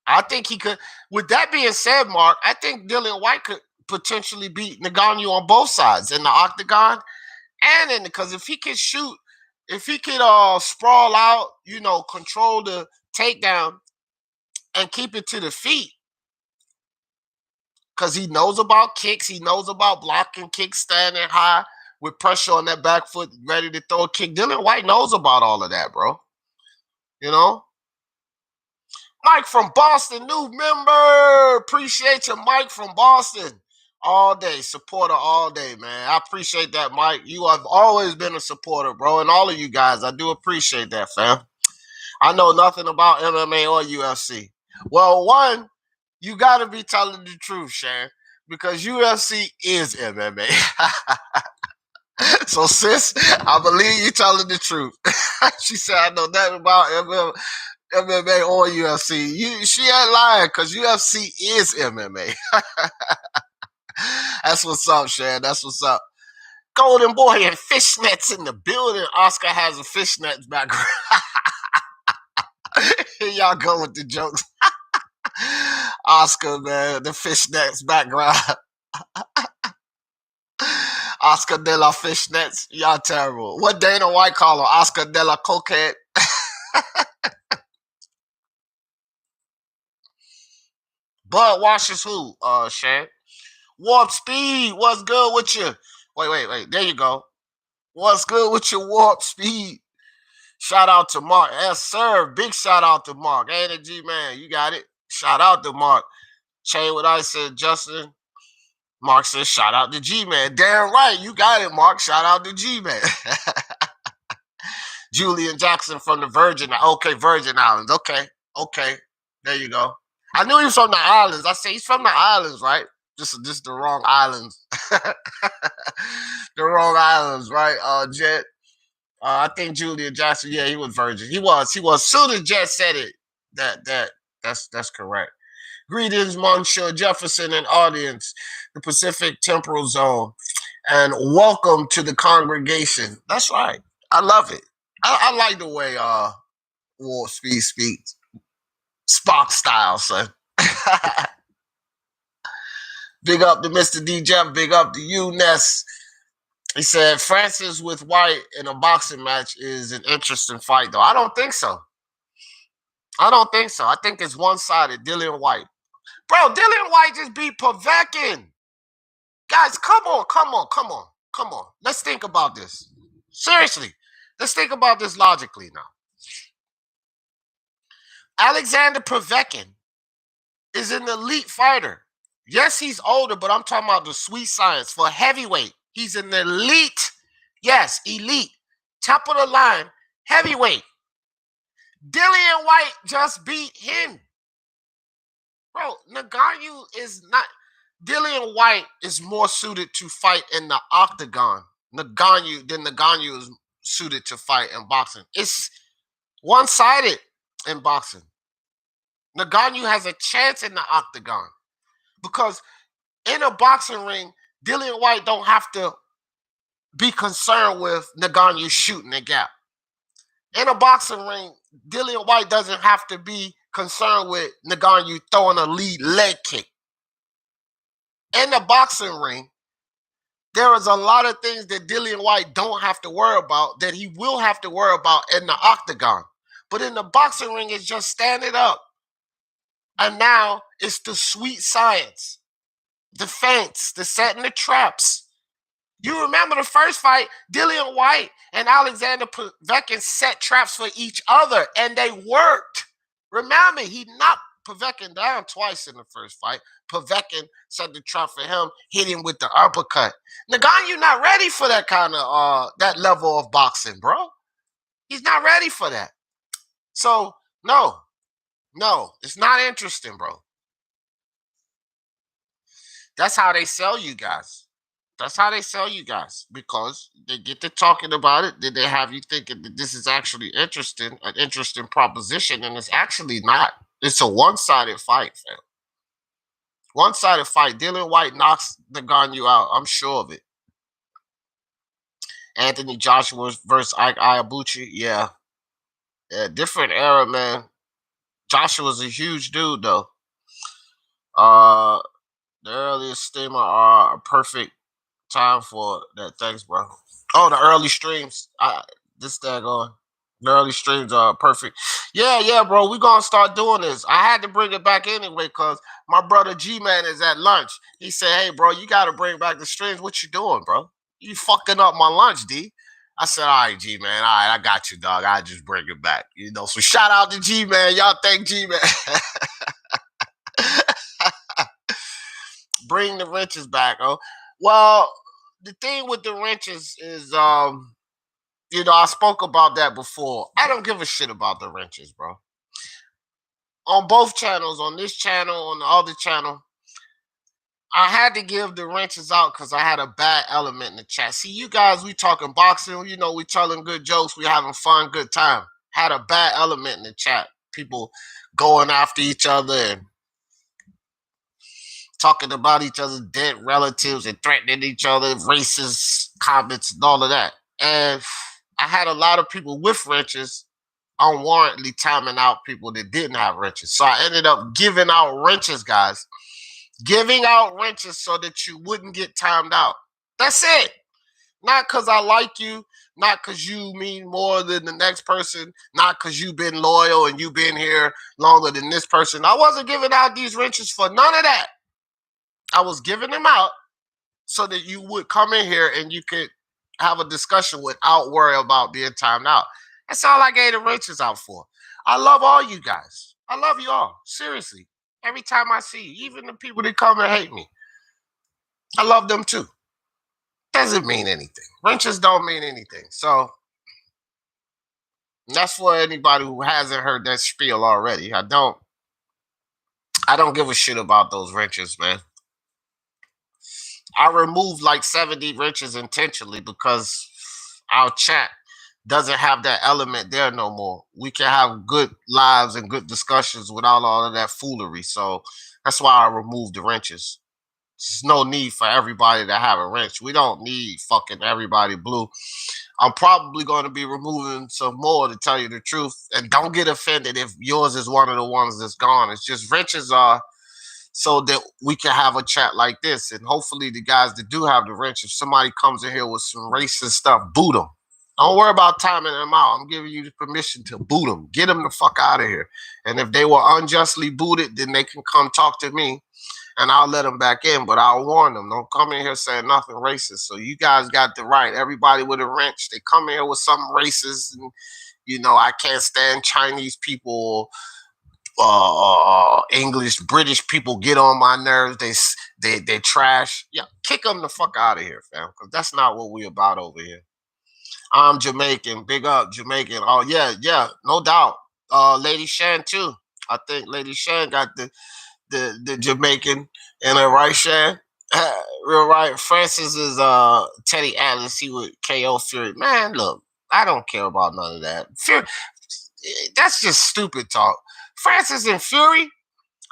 I think he could. With that being said, Mark, I think Dillian White could potentially beat Ngannou on both sides in the octagon and in because if he could shoot, if he could sprawl out, control the takedown and keep it to the feet. Because he knows about kicks. He knows about blocking kicks, standing high with pressure on that back foot, ready to throw a kick. Dillian White knows about all of that, bro. Mike from Boston, new member. Appreciate you, Mike from Boston. All day, supporter all day, man. I appreciate that, Mike. You have always been a supporter, bro. And all of you guys, I do appreciate that, fam. I know nothing about MMA or UFC. Well, one, you got to be telling the truth, Sharon, because UFC is MMA. So, sis, I believe you telling the truth. She said, I know nothing about MMA or UFC. She ain't lying because UFC is MMA. That's what's up, Sharon. That's what's up. Golden Boy and fishnets in the building. Oscar has a fishnets background. Here y'all go with the jokes. Oscar, man, the fishnets background. Oscar de la Fishnets. Y'all terrible. What Dana White call him? Oscar de la Coquette. Bud Washers who? Shan. Warp Speed. What's good with you? Wait. There you go. What's good with your Warp Speed? Shout out to Mark. Yes, sir. Big shout out to Mark. Ain't it, G-Man? You got it. Shout out to Mark. Chain what I said, Justin. Mark says, shout out to G-Man. Damn right. You got it, Mark. Shout out to G-Man. Julian Jackson from the Virgin Islands. Okay. There you go. I knew he was from the islands. I say he's from the islands, right? Just the wrong islands. The wrong islands, right? Jet. I think Julian Jackson, yeah, he was virgin. He was. As soon as Jet said it, that's correct. Greetings, Monsieur Jefferson and audience, the Pacific Temporal Zone, and welcome to the congregation. That's right. I love it. I like the way Warp Speed speaks. Spock style, son. Big up to Mr. D Jeff. Big up to you, Ness. He said Francis with White in a boxing match is an interesting fight, though. I don't think so. I don't think so. I think it's one-sided. Dillian White. Bro, Dillian White just beat Povetkin. Guys, come on, come on, come on, come on. Let's think about this. Seriously. Let's think about this logically now. Alexander Povetkin is an elite fighter. Yes, he's older, but I'm talking about the sweet science for heavyweight. He's an elite. Yes, elite. Top of the line, heavyweight. Dillian White just beat him. Bro, Ngannou is not. Dillian White is more suited to fight in the octagon. Ngannou is suited to fight in boxing. It's one-sided in boxing. Ngannou has a chance in the octagon because in a boxing ring, Dillian White don't have to be concerned with Ngannou shooting the gap. In a boxing ring, Dillian White doesn't have to be concerned with Ngannou throwing a lead leg kick. In the boxing ring, there is a lot of things that Dillian White don't have to worry about that he will have to worry about in the octagon. But in the boxing ring, it's just standing up. And now it's the sweet science, the feints, the setting the traps. You remember the first fight, Dillian White and Alexander Povetkin set traps for each other, and they worked. Remember, he knocked Povetkin down twice in the first fight. Povetkin set the trap for him, hit him with the uppercut. Ngannou not ready for that kind of that level of boxing, bro. He's not ready for that. So no, it's not interesting, bro. That's how they sell you guys. That's how they sell you guys because they get to talking about it. Then they have you thinking that this is actually interesting, an interesting proposition, and it's actually not. It's a one-sided fight, fam. One-sided fight. Dillian White knocks Ngannou out. I'm sure of it. Anthony Joshua versus Ike Iwabuchi. Yeah, different era, man. Joshua's a huge dude, though. The earliest streamer are a perfect time for that. Thanks, bro. Oh, the early streams. This thing going. The early streams are perfect. Yeah, bro. We're gonna start doing this. I had to bring it back anyway because my brother G-Man is at lunch. He said, "Hey, bro, you gotta bring back the streams. What you doing, bro? You fucking up my lunch, D." I said, "All right, G-Man. All right, I got you, dog. I just bring it back. You know." So shout out to G-Man. Y'all thank G-Man. Bring the wrenches back, oh. Well, the thing with the wrenches is, I spoke about that before. I don't give a shit about the wrenches, bro. On both channels, on this channel, on the other channel, I had to give the wrenches out because I had a bad element in the chat. See, you guys, we talking boxing, we telling good jokes, we having fun, good time. Had a bad element in the chat. People going after each other and talking about each other's dead relatives and threatening each other, racist comments and all of that. And I had a lot of people with wrenches unwarrantedly timing out people that didn't have wrenches. So I ended up giving out wrenches, guys. Giving out wrenches so that you wouldn't get timed out. That's it. Not because I like you, not because you mean more than the next person, not because you've been loyal and you've been here longer than this person. I wasn't giving out these wrenches for none of that. I was giving them out so that you would come in here and you could have a discussion without worry about being timed out. That's all I gave the wrenches out for. I love all you guys. I love you all. Seriously. Every time I see you, even the people that come and hate me, I love them too. Doesn't mean anything. Wrenches don't mean anything. So that's for anybody who hasn't heard that spiel already. I don't give a shit about those wrenches, man. I removed like 70 wrenches intentionally because our chat doesn't have that element there no more. We can have good lives and good discussions without all of that foolery. So that's why I removed the wrenches. There's no need for everybody to have a wrench. We don't need fucking everybody blue. I'm probably going to be removing some more to tell you the truth. And don't get offended if yours is one of the ones that's gone. It's just wrenches are so that we can have a chat like this. And hopefully the guys that do have the wrench, if somebody comes in here with some racist stuff, boot them. Don't worry about timing them out. I'm giving you the permission to boot them. Get them the fuck out of here. And if they were unjustly booted, then they can come talk to me and I'll let them back in. But I'll warn them. Don't come in here saying nothing racist. So you guys got the right. Everybody with a wrench, they come in here with something racist. And, I can't stand Chinese people, English, British people get on my nerves. They trash. Yeah, kick them the fuck out of here, fam. Because that's not what we about over here. I'm Jamaican. Big up, Jamaican. Oh yeah, no doubt. Lady Shan too. I think Lady Shan got the Jamaican in her right, Shan. Real right. Francis is Teddy Atlas. He would KO Fury. Man, look, I don't care about none of that. Fury, that's just stupid talk. Francis and Fury.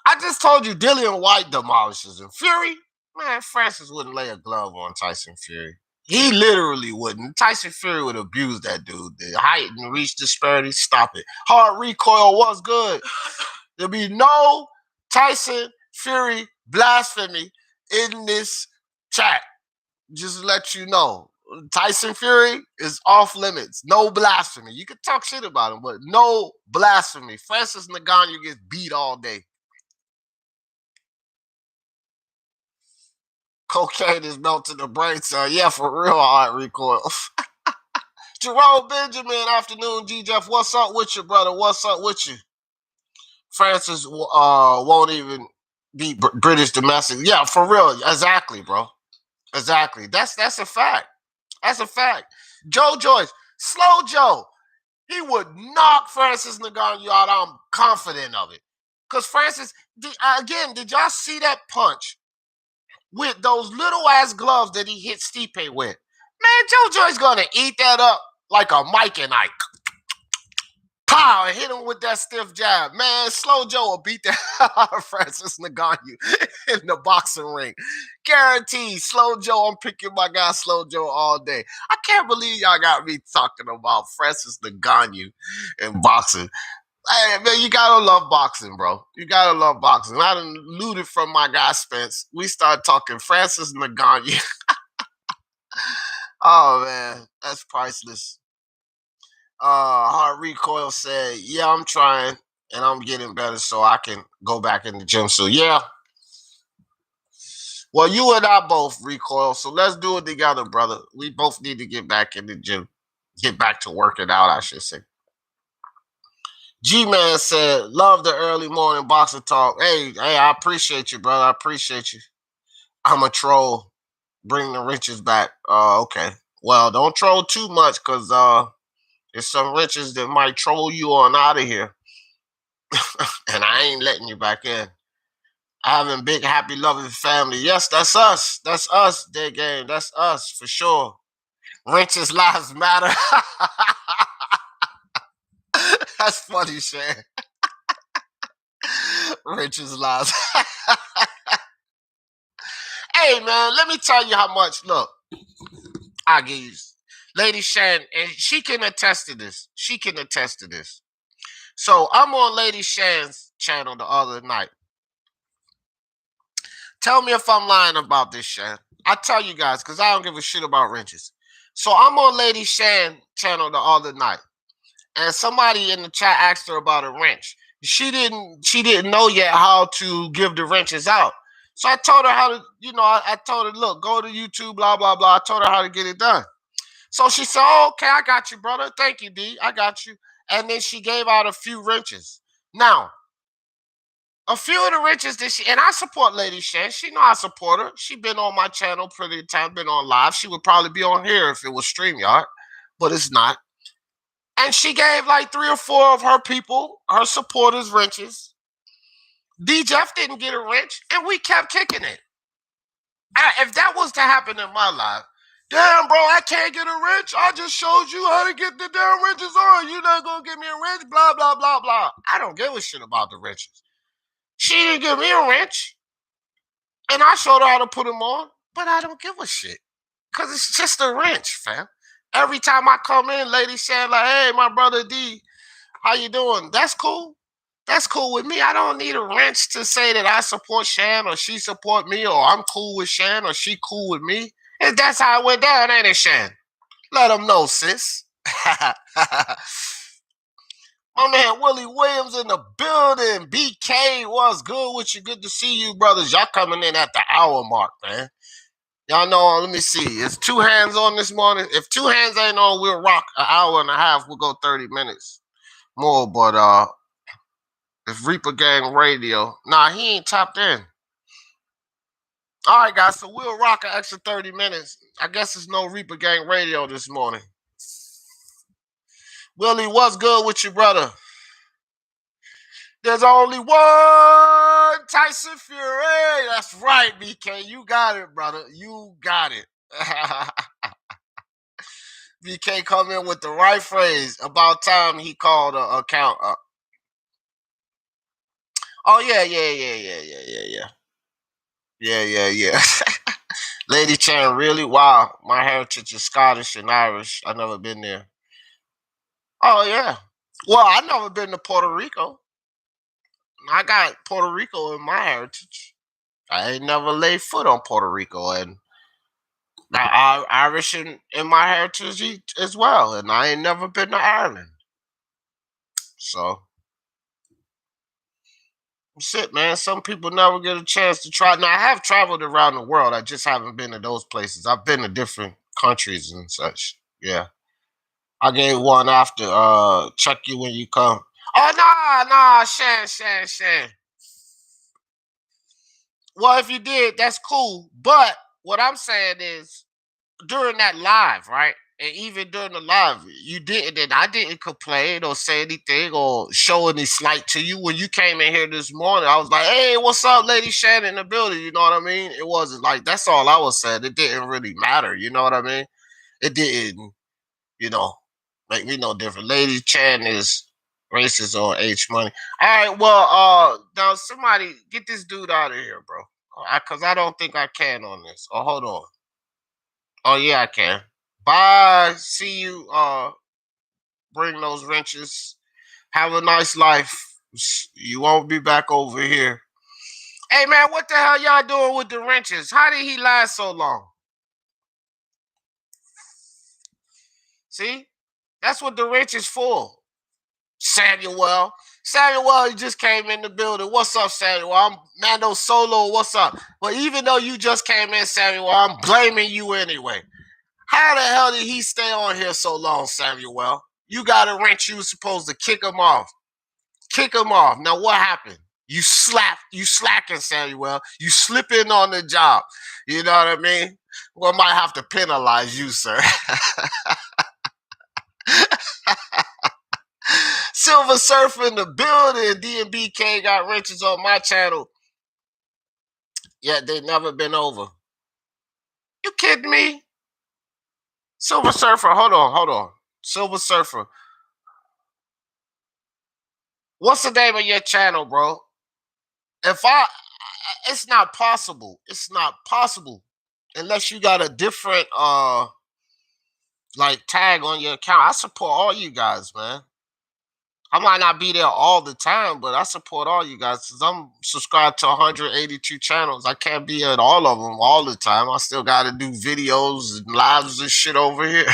I just told you Dillian White demolishes him. Fury, man, Francis wouldn't lay a glove on Tyson Fury. He literally wouldn't. Tyson Fury would abuse that dude. The height and reach disparity, stop it. Hard recoil was good. There'll be no Tyson Fury blasphemy in this chat. Just to let you know. Tyson Fury is off limits. No blasphemy. You can talk shit about him, but no blasphemy. Francis Ngannou gets beat all day. Cocaine is melting the brain cell. Yeah, for real, hard recoil. Jerome Benjamin, afternoon, G Jeff. What's up with you, brother? What's up with you? Francis won't even be British domestic. Yeah, for real. Exactly, bro. Exactly. That's a fact. That's a fact. Joe Joyce, Slow Joe, he would knock Francis Ngannou out. I'm confident of it. Because Francis, did y'all see that punch with those little ass gloves that he hit Stipe with? Man, Joe Joyce gonna eat that up like a Mike and Ike. Pow, and hit him with that stiff jab. Man, Slow Joe will beat the hell out of Francis Ngannou in the boxing ring. Guaranteed, Slow Joe, I'm picking my guy Slow Joe all day. I can't believe y'all got me talking about Francis Ngannou in boxing. Hey, man, you gotta love boxing, bro. You gotta love boxing. I done looted from my guy Spence. We started talking Francis Ngannou. Oh, man, that's priceless. Hard Recoil said, yeah, I'm trying and I'm getting better so I can go back in the gym. So, yeah. Well, you and I both Recoil. So let's do it together, brother. We both need to get back in the gym. Get back to working out, I should say. G-Man said, love the early morning boxing talk. Hey, I appreciate you, brother. I appreciate you. I'm a troll. Bring the riches back. Okay. Well, don't troll too much because there's some riches that might troll you on out of here. And I ain't letting you back in. Having big, happy, loving family. Yes, that's us. That's us, Dead Game. That's us for sure. Riches lives matter. That's funny, Shan. Riches lives. Hey, man, let me tell you how much. Look, I give you. Lady Shan, and she can attest to this. She can attest to this. So I'm on Lady Shan's channel the other night. Tell me if I'm lying about this, Shan. I tell you guys, because I don't give a shit about wrenches. So I'm on Lady Shan channel the other night. And somebody in the chat asked her about a wrench. She didn't know yet how to give the wrenches out. So I told her how to, I told her, look, go to YouTube, blah, blah, blah. I told her how to get it done. So she said, oh, okay, I got you, brother. Thank you, D. I got you. And then she gave out a few wrenches. Now, a few of the wrenches that and I support Lady Shan. She know I support her. She been on my channel pretty time, been on live. She would probably be on here if it was StreamYard, but it's not. And she gave like 3 or 4 of her people, her supporters, wrenches. D Jeff didn't get a wrench, and we kept kicking it. If that was to happen in my life, damn, bro, I can't get a wrench. I just showed you how to get the damn wrenches on. You're not going to give me a wrench, blah, blah, blah, blah. I don't give a shit about the wrenches. She didn't give me a wrench, and I showed her how to put them on, but I don't give a shit because it's just a wrench, fam. Every time I come in, lady saying like, hey, my brother D, how you doing? That's cool. That's cool with me. I don't need a wrench to say that I support Shan or she support me or I'm cool with Shan or she cool with me. And that's how it went down, ain't it, Shan? Let them know, sis. My man Willie Williams in the building. BK, what's good with you? Good to see you, brothers. Y'all coming in at the hour mark, man. Y'all know, let me see. Is 2 hands on this morning? If 2 hands ain't on, we'll rock an hour and a half. We'll go 30 minutes more. But if Reaper Gang Radio, nah, he ain't tapped in. All right, guys, so we'll rock an extra 30 minutes. I guess there's no Reaper Gang Radio this morning. Willie, what's good with you, brother? There's only one Tyson Fury. That's right, BK. You got it, brother. You got it. BK come in with the right phrase. About time he called an account up. Oh, yeah. Yeah. Lady Chan, really? Wow. My heritage is Scottish and Irish. I've never been there. Oh, yeah. Well, I've never been to Puerto Rico. I got Puerto Rico in my heritage. I ain't never laid foot on Puerto Rico, and now Irish in my heritage as well, and I ain't never been to Ireland. So that's it, man. Some people never get a chance to try. Now I have traveled around the world. I just haven't been to those places. I've been to different countries and such. Yeah. I gave one after check you when you come. Oh nah, Shan. Well, if you did, that's cool. But what I'm saying is during that live, right? And even during the live, you didn't, and I didn't complain or say anything or show any slight to you. When you came in here this morning, I was like, hey, what's up, Lady Shannon in the building? You know what I mean? It wasn't like, that's all I was saying. It didn't really matter. You know what I mean? It didn't, you know, make me no different. Lady Chan is racist or H money. All right, well, now somebody get this dude out of here, bro. Because I don't think I can on this. Oh, hold on. Oh, yeah, I can. Bye. See you. Bring those wrenches. Have a nice life. You won't be back over here. Hey, man, what the hell y'all doing with the wrenches? How did he last so long? See? That's what the wrench is for. Samuel, you just came in the building. What's up, Samuel? I'm Mando Solo. What's up? Well, even though you just came in, Samuel, I'm blaming you anyway. How the hell did he stay on here so long, Samuel? You got a wrench. You were supposed to kick him off. Kick him off. Now, what happened? You slacking, Samuel. You slipping on the job. You know what I mean? We might have to penalize you, sir. Silver Surfer in the building. D&BK got wrenches on my channel. Yet they never been over. You kidding me? Silver Surfer, hold on. Silver Surfer. What's the name of your channel, bro? It's not possible. It's not possible. Unless you got a different like tag on your account. I support all you guys, man. I might not be there all the time, but I support all you guys because I'm subscribed to 182 channels. I can't be at all of them all the time. I still got to do videos and lives and shit over here.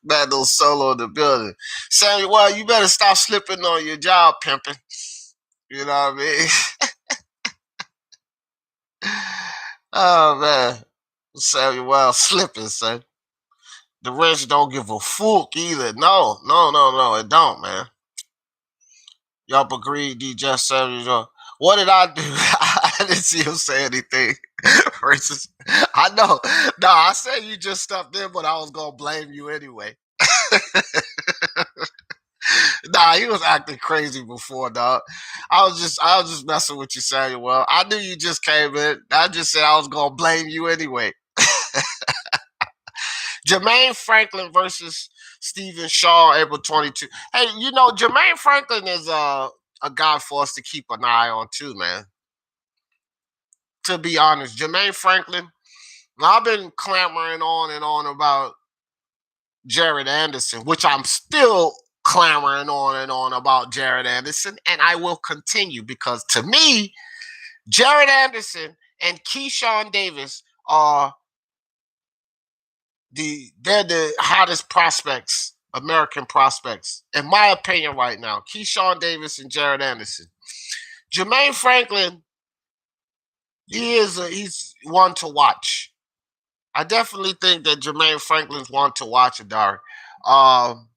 Battle Solo in the building. Samuel, you better stop slipping on your job, pimping. You know what I mean? Oh, man. Samuel slipping, son. The rest don't give a fuck either. No, it don't, man. Y'all agreed, DJ Samuel. What did I do? I didn't see him say anything racist. I know. No, I said you just stuffed in, but I was gonna blame you anyway. Nah, he was acting crazy before, dog. I was just messing with you, Samuel. I knew you just came in. I just said I was gonna blame you anyway. Jermaine Franklin versus Stephen Shaw, April 22. Hey, you know, Jermaine Franklin is a guy for us to keep an eye on too, man. To be honest, Jermaine Franklin, I've been clamoring on and on about Jared Anderson, which I'm still clamoring on and on about Jared Anderson, and I will continue because to me, Jared Anderson and Keyshawn Davis are they're the hottest prospects, American prospects, in my opinion, right now. Keyshawn Davis and Jared Anderson. Jermaine Franklin, he's one to watch. I definitely think that Jermaine Franklin's one to watch, Adari. Um,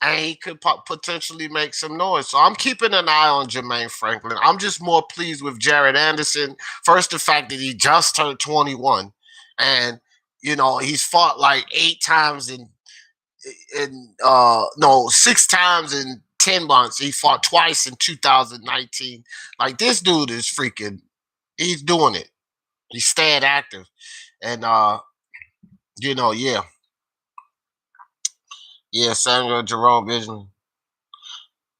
and he could potentially make some noise. So I'm keeping an eye on Jermaine Franklin. I'm just more pleased with Jared Anderson. First, the fact that he just turned 21, and he's fought like 8 times no, 6 times in 10 months. He fought twice in 2019. Like this dude is freaking. He's doing it. He's staying active, and yeah. Yeah, Samuel Jerome Benjamin.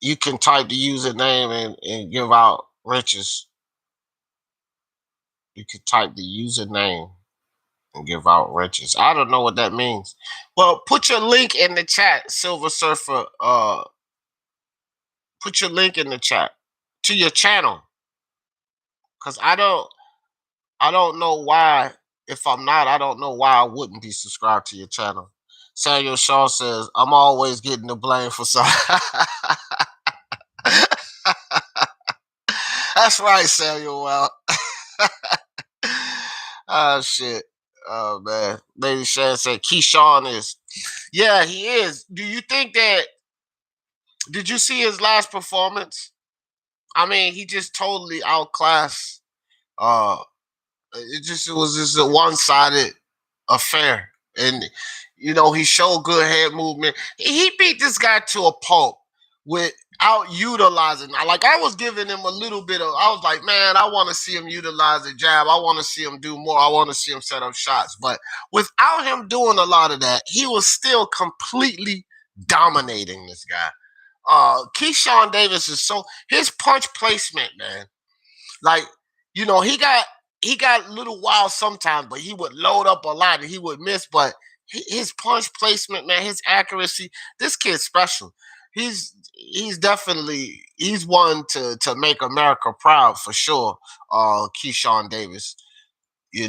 You can type the username and give out riches. You can type the username and give out riches. I don't know what that means. Well, put your link in the chat, Silver Surfer. Put your link in the chat to your channel. Cause I don't know why. If I'm not, I don't know why I wouldn't be subscribed to your channel. Samuel Shaw says, I'm always getting the blame for something. That's right, Samuel. Well, oh shit. Oh man. Lady Shan said Keyshawn is. Yeah, he is. Do you think that did you see his last performance? I mean, he just totally outclassed uh it was just a one-sided affair. And he showed good head movement. He beat this guy to a pulp without utilizing. Like I was giving him a little bit of. I was like, man, I want to see him utilize the jab. I want to see him do more. I want to see him set up shots. But without him doing a lot of that, he was still completely dominating this guy. Keyshawn Davis is his punch placement, man. Like, he got a little wild sometimes, but he would load up a lot and he would miss. But his punch placement, man, his accuracy, this kid's special. He's definitely one to make America proud for sure. Keyshawn Davis, we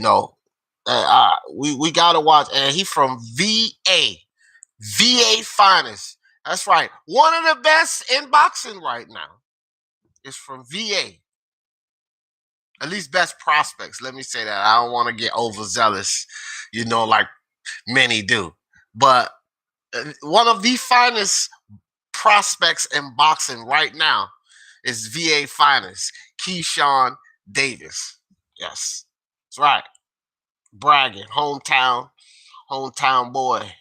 gotta watch, and he from VA finest. That's right, one of the best in boxing right now is from VA. At least best prospects. Let me say that. I don't want to get overzealous, like many do. But one of the finest prospects in boxing right now is VA finest, Keyshawn Davis. Yes, that's right. Bragging, hometown boy.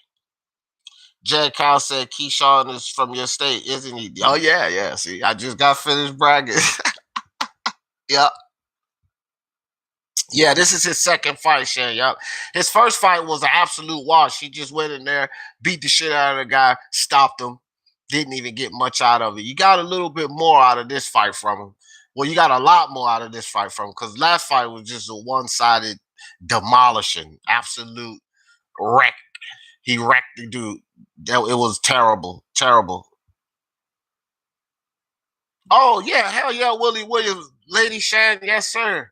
Jed Kyle said Keyshawn is from your state, isn't he? Oh yeah. See, I just got finished bragging. Yep. Yeah, this is his second fight, Shan. Yup. His first fight was an absolute wash. He just went in there, beat the shit out of the guy, stopped him, didn't even get much out of it. You got a little bit more out of this fight from him. Well, you got a lot more out of this fight from him because last fight was just a one-sided demolishing, absolute wreck. He wrecked the dude. It was terrible, terrible. Oh yeah, hell yeah, Willie Williams, Lady Shan, yes sir.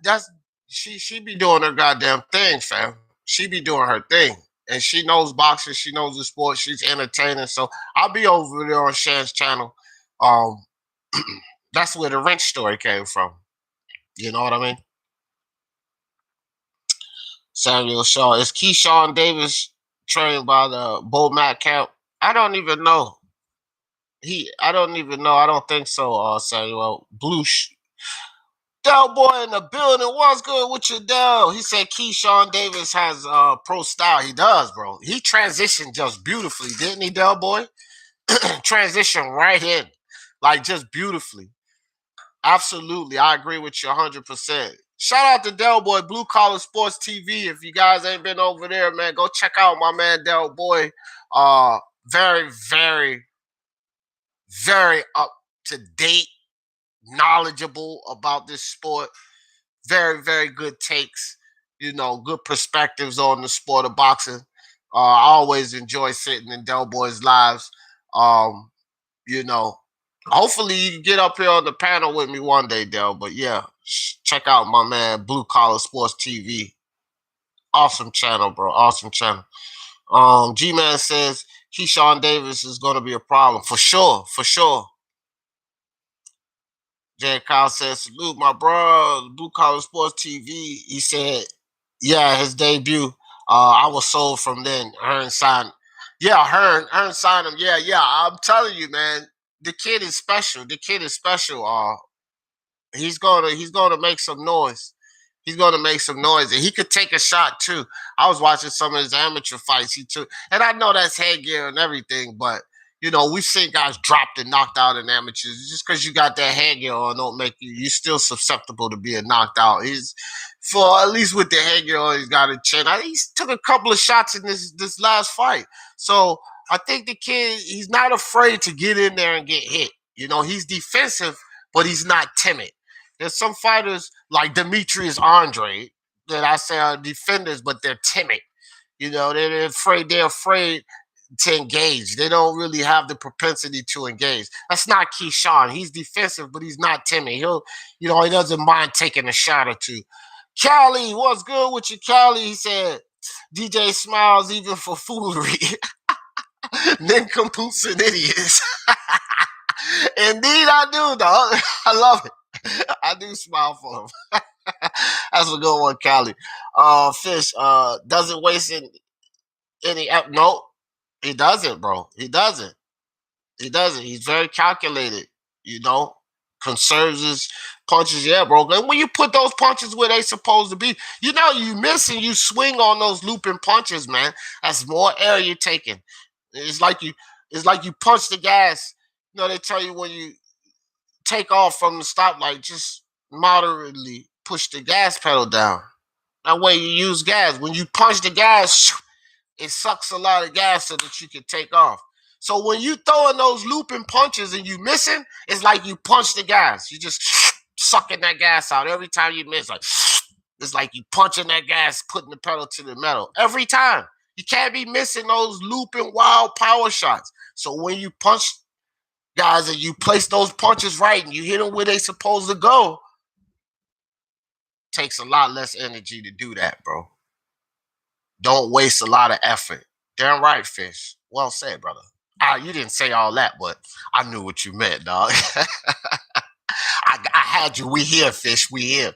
That's she be doing her goddamn thing, fam. She be doing her thing. And she knows boxing, she knows the sport, she's entertaining. So I'll be over there on Shan's channel. Um that's where the wrench story came from. You know what I mean? Samuel Shaw. Is Keyshawn Davis trained by the Bull Matt camp? I don't even know. I don't even know. I don't think so, Samuel. Del boy in the building. What's good with you, Del? He said Keyshawn Davis has pro style. He does, bro. He transitioned just beautifully, didn't he, Del boy? Transition right in, like just beautifully. Absolutely, I agree with you 100%. Shout out to Del Boy, Blue Collar Sports TV. If you guys ain't been over there, man, go check out my man Del Boy. Very, very, very up to date, knowledgeable about this sport. Very, very good takes, good perspectives on the sport of boxing. I always enjoy sitting in Del Boy's lives. Um, you know, hopefully you can get up here on the panel with me one day, Del. But yeah, check out my man Blue Collar Sports TV. Awesome channel, bro. Awesome channel. G Man says Keyshawn Davis is going to be a problem for sure, for sure. Jay Kyle says salute my bro, Blue Collar Sports TV. He said, yeah, his debut. I was sold from then. Hearn signed. Yeah, Hearn signed him. Yeah, yeah. I'm telling you, man, the kid is special. The kid is special. He's gonna make some noise. He's gonna make some noise, and he could take a shot too. I was watching some of his amateur fights. He took, and I know that's headgear and everything, but we've seen guys dropped and knocked out in amateurs. Just because you got that headgear on, don't make you're still susceptible to being knocked out. He's for at least with the headgear on, he's got a chin. He took a couple of shots in this last fight, so I think the kid he's not afraid to get in there and get hit. He's defensive, but he's not timid. There's some fighters like Demetrius Andre that I say are defenders, but they're timid. They're afraid. They're afraid to engage. They don't really have the propensity to engage. That's not Keyshawn. He's defensive, but he's not timid. He doesn't mind taking a shot or two. Cali, what's good with you, Cali? He said, DJ smiles even for foolery. Nincompoops and idiots. Indeed, I do, dog. I love it. I do smile for him. That's a good one, Cali. Fish doesn't waste any. No, he doesn't, bro. He doesn't. He doesn't. He's very calculated. Conserves his punches. Yeah, bro. And when you put those punches where they supposed to be, you miss and you swing on those looping punches, man. That's more air you're taking. It's like you punch the gas. They tell you when you take off from the stoplight, just moderately push the gas pedal down. That way you use gas. When you punch the gas, it sucks a lot of gas so that you can take off. So when you throwing those looping punches and you missing, it's like you punch the gas. You just sucking that gas out every time you miss. It's like you punching that gas, putting the pedal to the metal every time. You can't be missing those looping wild power shots. So when you punch guys and you place those punches right and you hit them where they supposed to go, takes a lot less energy to do that, bro. Don't waste a lot of effort. Damn right, Fish. Well said, brother. You didn't say all that, but I knew what you meant, dog. I had you. We here, Fish. We here.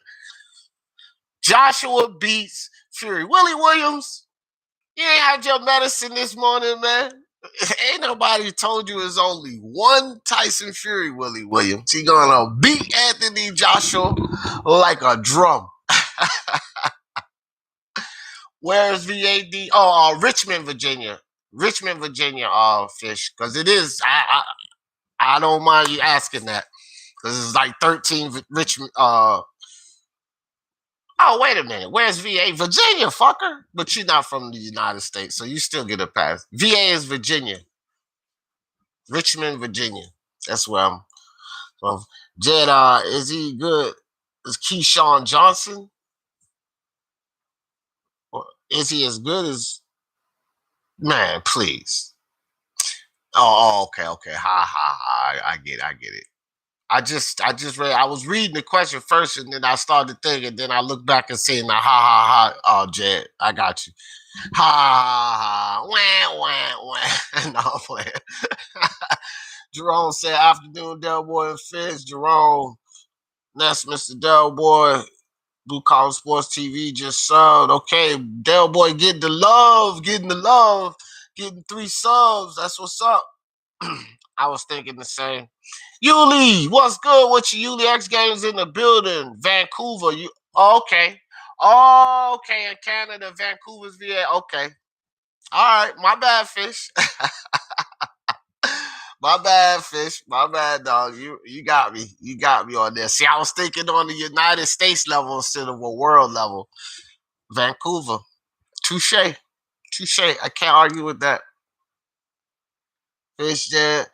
Joshua beats Fury. Willie Williams, you ain't had your medicine this morning, man. Ain't nobody told you it's only one Tyson Fury, Willie Williams. He gonna beat Anthony Joshua like a drum. Where's VAD? Oh, Richmond, Virginia. Richmond, Virginia, Fish. Because it is. I don't mind you asking that. Because it's like 13 Richmond. Oh, wait a minute. Where's VA? Virginia, fucker. But you're not from the United States, so you still get a pass. VA is Virginia. Richmond, Virginia. That's where I'm from. Jed, is he good? Is Keyshawn Johnson? Or is he as good as... Man, please. Oh, okay. Ha. I get it. I just read. I was reading the question first, and then I started thinking. Then I looked back and saying, ha. Oh, Jed, I got you. Ha. Wah. No, I'm playing. Jerome said, afternoon, Del Boy and Fish. Jerome, that's Mr. Del Boy. Blue Collar Sports TV just subbed. Okay, Del Boy getting the love, getting 3 subs. That's what's up. I was thinking the same. Yuli, what's good with you? Yuli X Games in the building. Vancouver. Okay. Okay, in Canada, Vancouver's VA. Okay. All right, my bad, Fish. My bad, Fish. My bad, dog. You got me. You got me on there. See, I was thinking on the United States level instead of a world level. Vancouver. Touche. I can't argue with that. Fish there.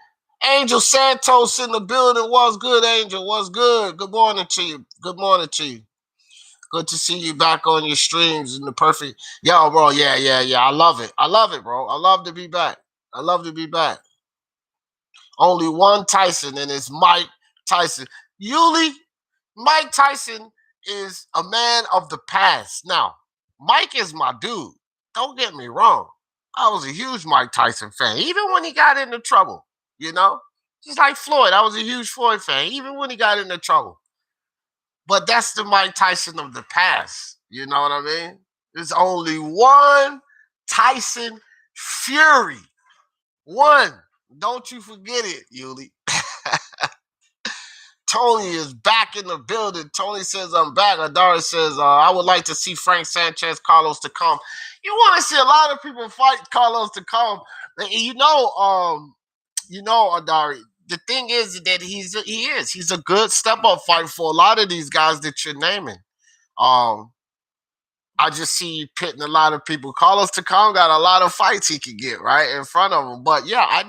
Angel Santos in the building. What's good, Angel? What's good? Good morning to you. Good to see you back on your streams in the perfect. Yo, bro. Yeah, yeah, yeah. I love it. I love it, bro. I love to be back. I love to be back. Only one Tyson, and it's Mike Tyson. Yuli, Mike Tyson is a man of the past. Now, Mike is my dude. Don't get me wrong. I was a huge Mike Tyson fan, even when he got into trouble, you know? Just like Floyd, I was a huge Floyd fan, even when he got into trouble. But that's the Mike Tyson of the past. You know what I mean? There's only one Tyson Fury. One. Don't you forget it, Yuli. Tony is back in the building. Tony says, I'm back. Adara says, I would like to see Frank Sanchez, Carlos Takam. You want to see a lot of people fight Carlos Takam. Adari, the thing is that he's a good step-up fight for a lot of these guys that you're naming. I just see you pitting a lot of people. Carlos Takam got a lot of fights he could get right in front of him. But yeah,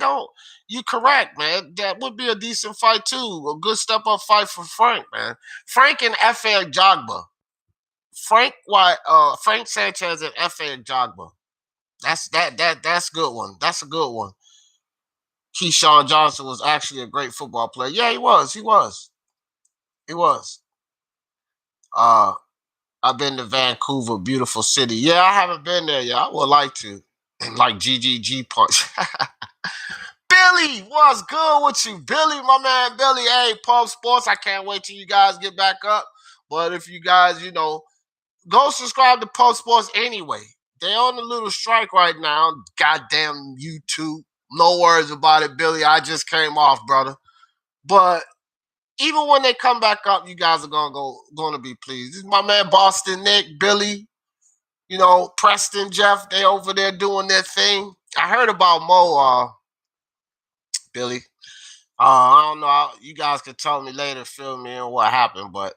you're correct, man. That would be a decent fight too. A good step up fight for Frank, man. Frank and F.A. Jogba. Frank Sanchez and F.A. Jogba. That's a good one. That's a good one. Keyshawn Johnson was actually a great football player. Yeah, he was. He was. He was. I've been to Vancouver, beautiful city. Yeah, I haven't been there yet. I would like to. Like GGG punch. Billy, what's good with you? Billy, my man Billy. Hey, Pub Sports. I can't wait till you guys get back up. But if you guys, go subscribe to Pub Sports anyway. They're on a little strike right now. Goddamn YouTube. No worries about it, Billy. I just came off, brother. But even when they come back up, you guys are gonna be pleased. This is my man Boston Nick, Billy, Preston, Jeff. They over there doing their thing. I heard about Mo, Billy. I don't know. You guys can tell me later, fill me in what happened, but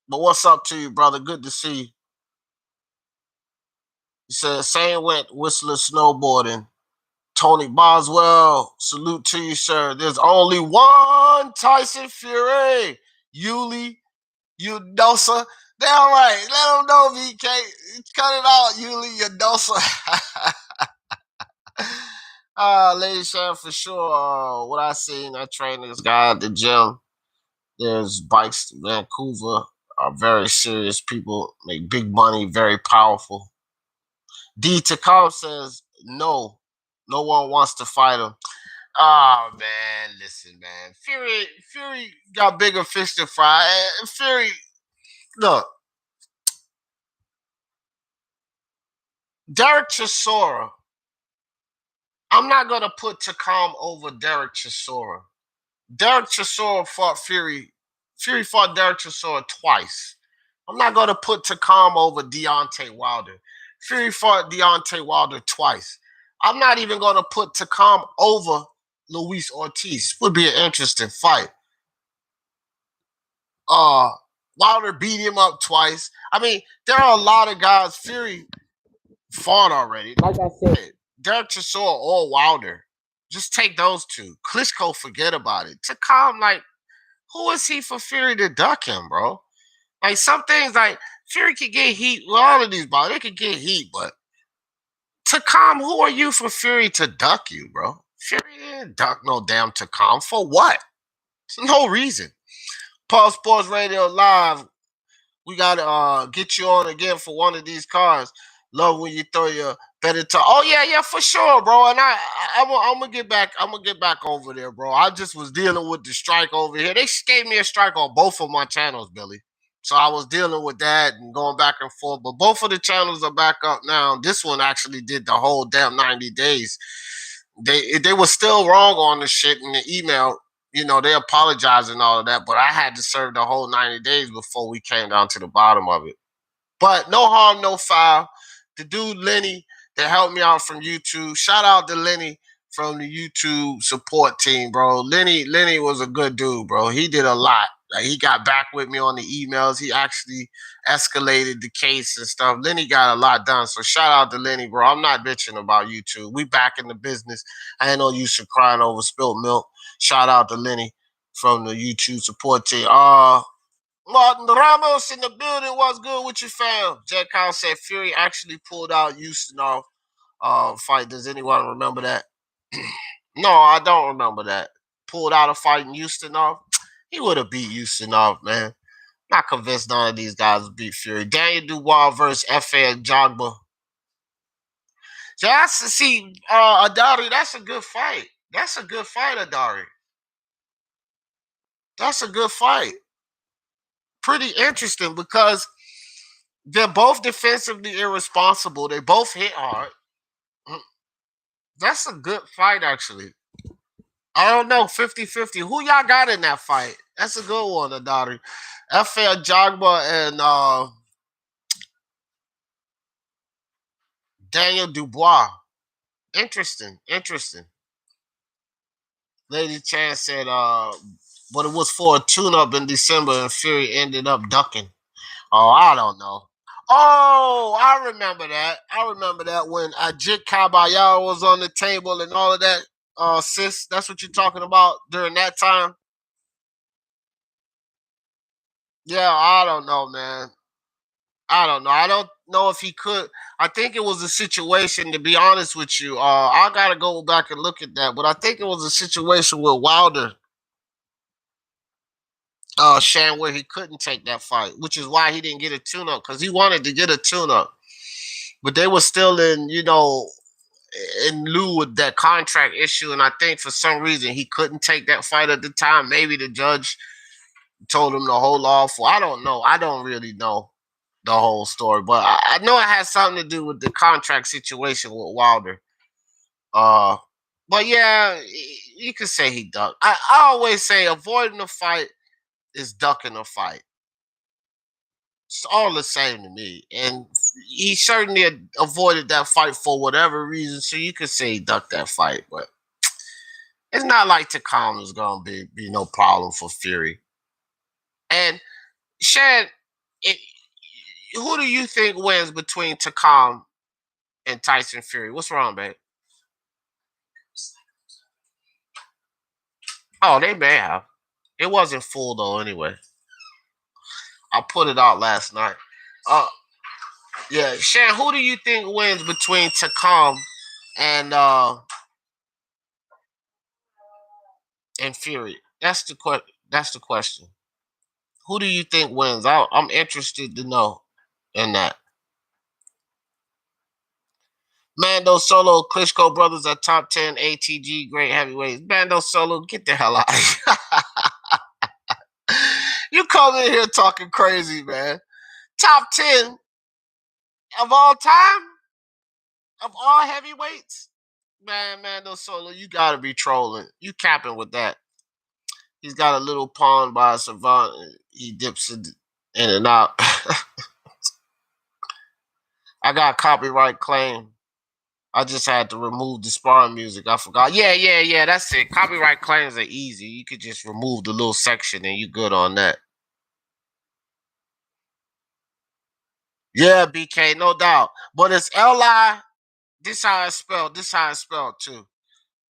what's up to you, brother? Good to see you. He said, same went Whistler snowboarding. Tony Boswell, salute to you, sir. There's only one Tyson Fury. Yuli, Udosa. They all right. Let them know, VK. Cut it out, Yuli, Udosa. Lady Sharon, for sure. What I seen, I train this guy at the gym. There's bikes in Vancouver. Are very serious people, make big money, very powerful. D. Takam says, no one wants to fight him. Oh, man, listen, man. Fury got bigger fish to fry. And Fury, look, Derek Chisora, I'm not going to put Takam over Derek Chisora. Derek Chisora fought Fury. Fury fought Derek Chisora twice. I'm not going to put Takam over Deontay Wilder. Fury fought Deontay Wilder twice. I'm not even going to put Takam over Luis Ortiz. Would be an interesting fight. Wilder beat him up twice. I mean, there are a lot of guys. Fury fought already. Like I said, Derek Chisora or Wilder. Just take those two. Klitschko, forget about it. Takam, like, who is he for Fury to duck him, bro? Like, some things, like, Fury could get heat with all of these balls. They could get heat, but Takam, who are you for Fury to duck you, bro? Fury didn't duck no damn Takam. For what? There's no reason. Pulse Sports Radio Live. We gotta get you on again for one of these cards. Love when you throw your better to. Oh yeah, for sure, bro. And I'm gonna get back. I'm gonna get back over there, bro. I just was dealing with the strike over here. They gave me a strike on both of my channels, Billy. So I was dealing with that and going back and forth. But both of the channels are back up now. This one actually did the whole damn 90 days. They were still wrong on the shit in the email. They apologized and all of that, but I had to serve the whole 90 days before we came down to the bottom of it. But no harm, no foul. The dude, Lenny, that helped me out from YouTube. Shout out to Lenny from the YouTube support team, bro. Lenny was a good dude, bro. He did a lot. Like, he got back with me on the emails. He actually escalated the case and stuff. Lenny got a lot done. So shout out to Lenny, bro. I'm not bitching about YouTube. We back in the business. I ain't no use of crying over spilt milk. Shout out to Lenny from the YouTube support team. Martin Ramos in the building. What's good with you, fam? J. Kyle said Fury actually pulled out Houston off fight. Does anyone remember that? No, I don't remember that. Pulled out a fight in Houston off. He would have beat Houston off, man. Not convinced none of these guys would beat Fury. Daniel Dubois versus F.A. Jogba. Just to see Adari, that's a good fight. That's a good fight, Adari. That's a good fight. Pretty interesting because they're both defensively irresponsible. They both hit hard. That's a good fight, actually. I don't know, 50-50. Who y'all got in that fight? That's a good one, Adari. F.A. Jogba and Daniel Dubois. Interesting. Lady Chan said, but it was for a tune-up in December and Fury ended up ducking. Oh, I don't know. Oh, I remember that. When Ajit Kabayara was on the table and all of that. Sis, that's what you're talking about during that time? Yeah, I don't know, man. I don't know. I don't know if he could. I think it was a situation, to be honest with you. I got to go back and look at that. But I think it was a situation with Wilder, Shan, where he couldn't take that fight, which is why he didn't get a tune-up, because he wanted to get a tune-up. But they were still in lieu with that contract issue. And I think for some reason he couldn't take that fight at the time. Maybe the judge told him to hold off. Well, I don't know. I don't really know the whole story, but I know it has something to do with the contract situation with Wilder. But yeah, you could say he ducked. I always say avoiding a fight is ducking a fight. It's all the same to me. And he certainly avoided that fight for whatever reason, so you could say he ducked that fight. But it's not like Takam is going to be no problem for Fury. And Shan, it, who do you think wins between Takam and Tyson Fury? What's wrong, babe? Oh, they may have. It wasn't full though. Anyway, I put it out last night. Uh, yeah, Shan, who do you think wins between Takam and and Fury? That's the question. Who do you think wins? I'm interested to know in that. Mando Solo, Klitschko brothers are top 10 ATG great heavyweights. Mando Solo, get the hell out of here. You come in here talking crazy, man. Top 10 of all time? Of all heavyweights? Man, Mando Solo, you gotta be trolling. You capping with that. He's got a little pond by a savant. He dips in and out. I got copyright claim. I just had to remove the sparring music. I forgot. Yeah. That's it. Copyright claims are easy. You could just remove the little section and you good on that. Yeah, BK, no doubt. But it's L-I. This how it's spelled. Too.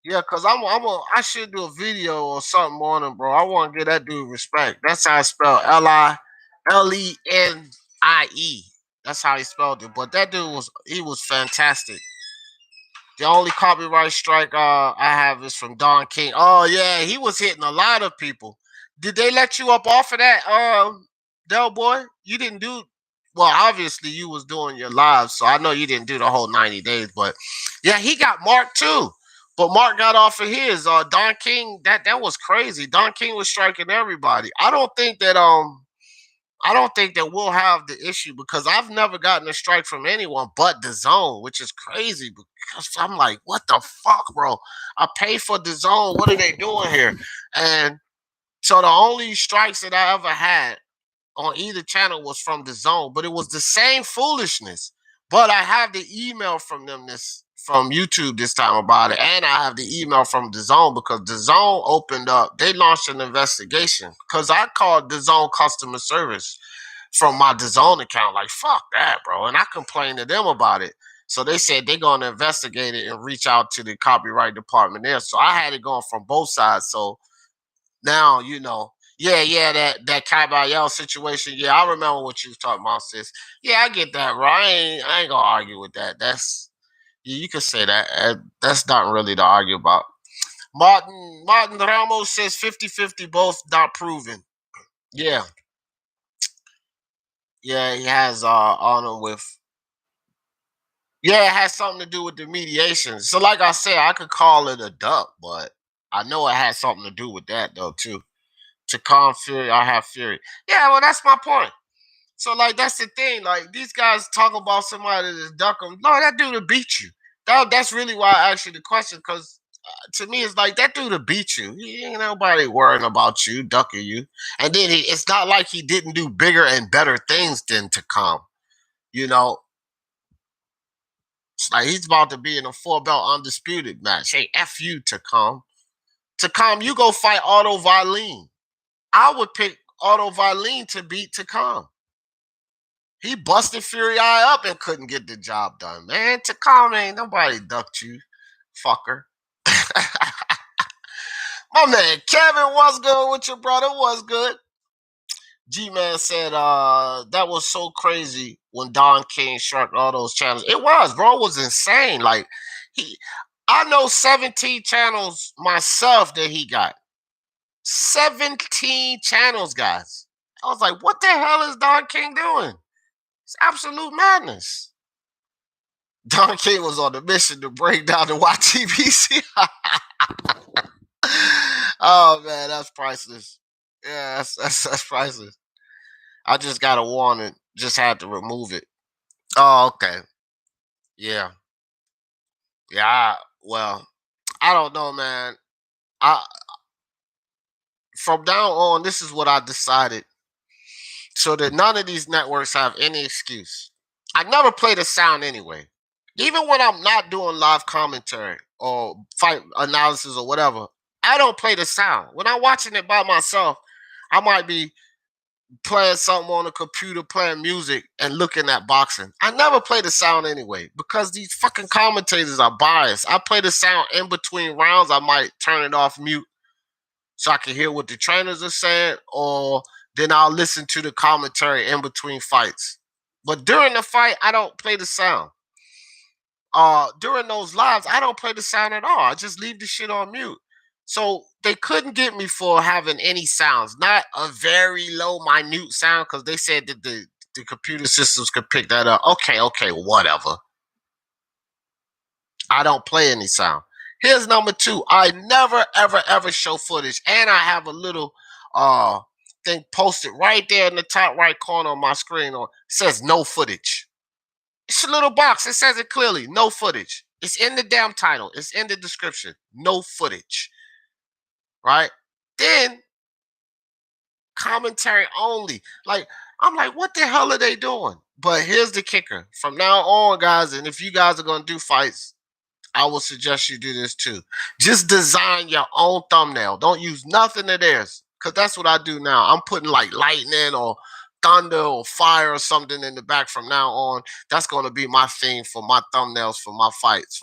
Yeah, cause I should do a video or something on him, bro. I want to give that dude respect. That's how I spell Lilenie. That's how he spelled it. But that dude was fantastic. The only copyright strike I have is from Don King. Oh yeah, he was hitting a lot of people. Did they let you up off of that, Del Boy? You didn't do well. Obviously, you was doing your live, so I know you didn't do the whole 90 days. But yeah, he got Mark too. But Mark got off of his. Don King, that was crazy. Don King was striking everybody. I don't think that we'll have the issue because I've never gotten a strike from anyone but the zone, which is crazy because I'm like, what the fuck, bro? I pay for the zone. What are they doing here? And so the only strikes that I ever had on either channel was from the zone, but it was the same foolishness. But I have the email from them from YouTube this time about it, and I have the email from the zone because the zone opened up. They launched an investigation because I called the zone customer service from my DAZN account. Like, fuck that, bro. And I complained to them about it. So they said they're going to investigate it and reach out to the copyright department there. So I had it going from both sides. So now, Yeah, that Kabayel situation. Yeah, I remember what you was talking about, sis. Yeah, I get that, right? I ain't gonna argue with that. That's you can say that. That's not really to argue about. Martin Ramos says 50-50, both not proven. Yeah, yeah, he has on him with. Yeah, it has something to do with the mediation. So, like I said, I could call it a duck, but I know it has something to do with that though too. To calm Fury, I have Fury. Yeah, well, that's my point. So, like, that's the thing. Like, these guys talk about somebody that's duck them. No, that dude will beat you. That's really why I asked you the question, because to me, it's like that dude will beat you. He ain't nobody worrying about you, ducking you. And then it's not like he didn't do bigger and better things than to come. You know, it's like he's about to be in a 4 belt undisputed match. Hey, F you, to come. To come, you go fight Otto Violin. I would pick Otto Violin to beat Takam. He busted Fury Eye up and couldn't get the job done, man. Takam ain't nobody ducked you, fucker. My man Kevin, what's good with your brother? What's good? G-Man said that was so crazy when Don King struck all those channels. It was, bro. It was insane. Like he I know 17 channels myself that he got. 17 channels, guys. I was like, what the hell is Don King doing? It's absolute madness. Don King was on the mission to break down the YTBC. Oh man, that's priceless. Yeah, that's priceless. I just got a warning. Just had to remove it. Oh, okay. Yeah. Yeah. Well, I don't know, man. I From now on, this is what I decided. So that none of these networks have any excuse. I never play the sound anyway. Even when I'm not doing live commentary or fight analysis or whatever, I don't play the sound. When I'm watching it by myself, I might be playing something on the computer, playing music, and looking at boxing. I never play the sound anyway because these fucking commentators are biased. I play the sound in between rounds. I might turn it off mute so I can hear what the trainers are saying, or then I'll listen to the commentary in between fights. But during the fight, I don't play the sound. During those lives, I don't play the sound at all. I just leave the shit on mute. So they couldn't get me for having any sounds, not a very low, minute sound, because they said that the computer systems could pick that up. Okay, whatever. I don't play any sound. Here's number two. I never, ever, ever show footage. And I have a little thing posted right there in the top right corner of my screen on says no footage. It's a little box. It says it clearly. No footage. It's in the damn title. It's in the description. No footage. Right? Then commentary only. Like, I'm like, what the hell are they doing? But here's the kicker. From now on, guys, and if you guys are going to do fights, I would suggest you do this too. Just design your own thumbnail. Don't use nothing of theirs. Because that's what I do now. I'm putting like lightning or thunder or fire or something in the back from now on. That's going to be my theme for my thumbnails, for my fights,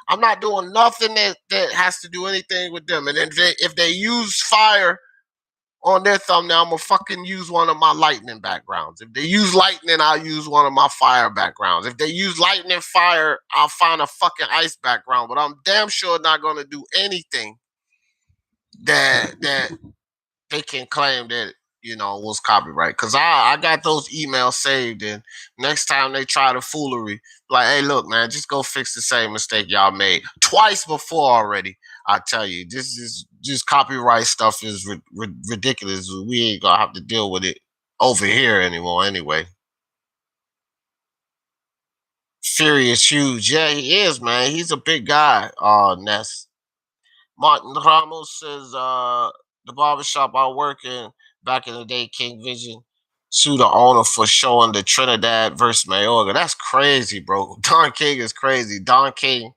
I'm not doing nothing that has to do anything with them. And if they use fire on their thumbnail, I'm gonna fucking use one of my lightning backgrounds. If they use lightning, I'll use one of my fire backgrounds. If they use lightning fire, I'll find a fucking ice background. But I'm damn sure not gonna do anything that they can claim that was copyright. Cause I got those emails saved, and next time they try the foolery, like, hey, look, man, just go fix the same mistake y'all made twice before already. I tell you, this is just copyright stuff is ridiculous. We ain't gonna have to deal with it over here anymore. Anyway, Fury is huge. Yeah, he is, man. He's a big guy. Ness. Martin Ramos says, the barbershop I work in back in the day, King Vision, sue the owner for showing the Trinidad versus Mayorga. That's crazy, bro. Don King is crazy. Don King,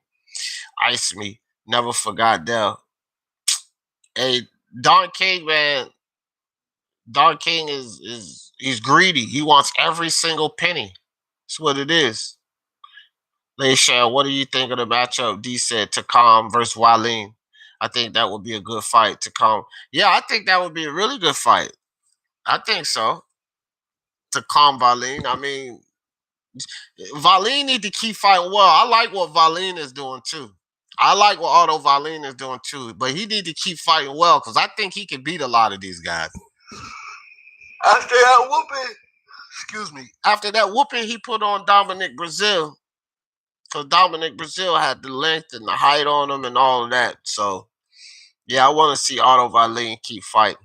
ice me. Never forgot that. Hey, Don King, man. Don King is he's greedy. He wants every single penny. That's what it is. Leisha, what do you think of the matchup? D said Takam versus Waleem. I think that would be a good fight to come. Yeah, I think that would be a really good fight. I think so. To calm Valine. I mean, Valine need to keep fighting well. I like what Valine is doing too. I like what Otto Valine is doing too, but he need to keep fighting well because I think he can beat a lot of these guys. After that whooping, excuse me. After that whooping he put on Dominic Brazil, because Dominic Brazil had the length and the height on him and all of that. So yeah, I want to see Otto Valine keep fighting.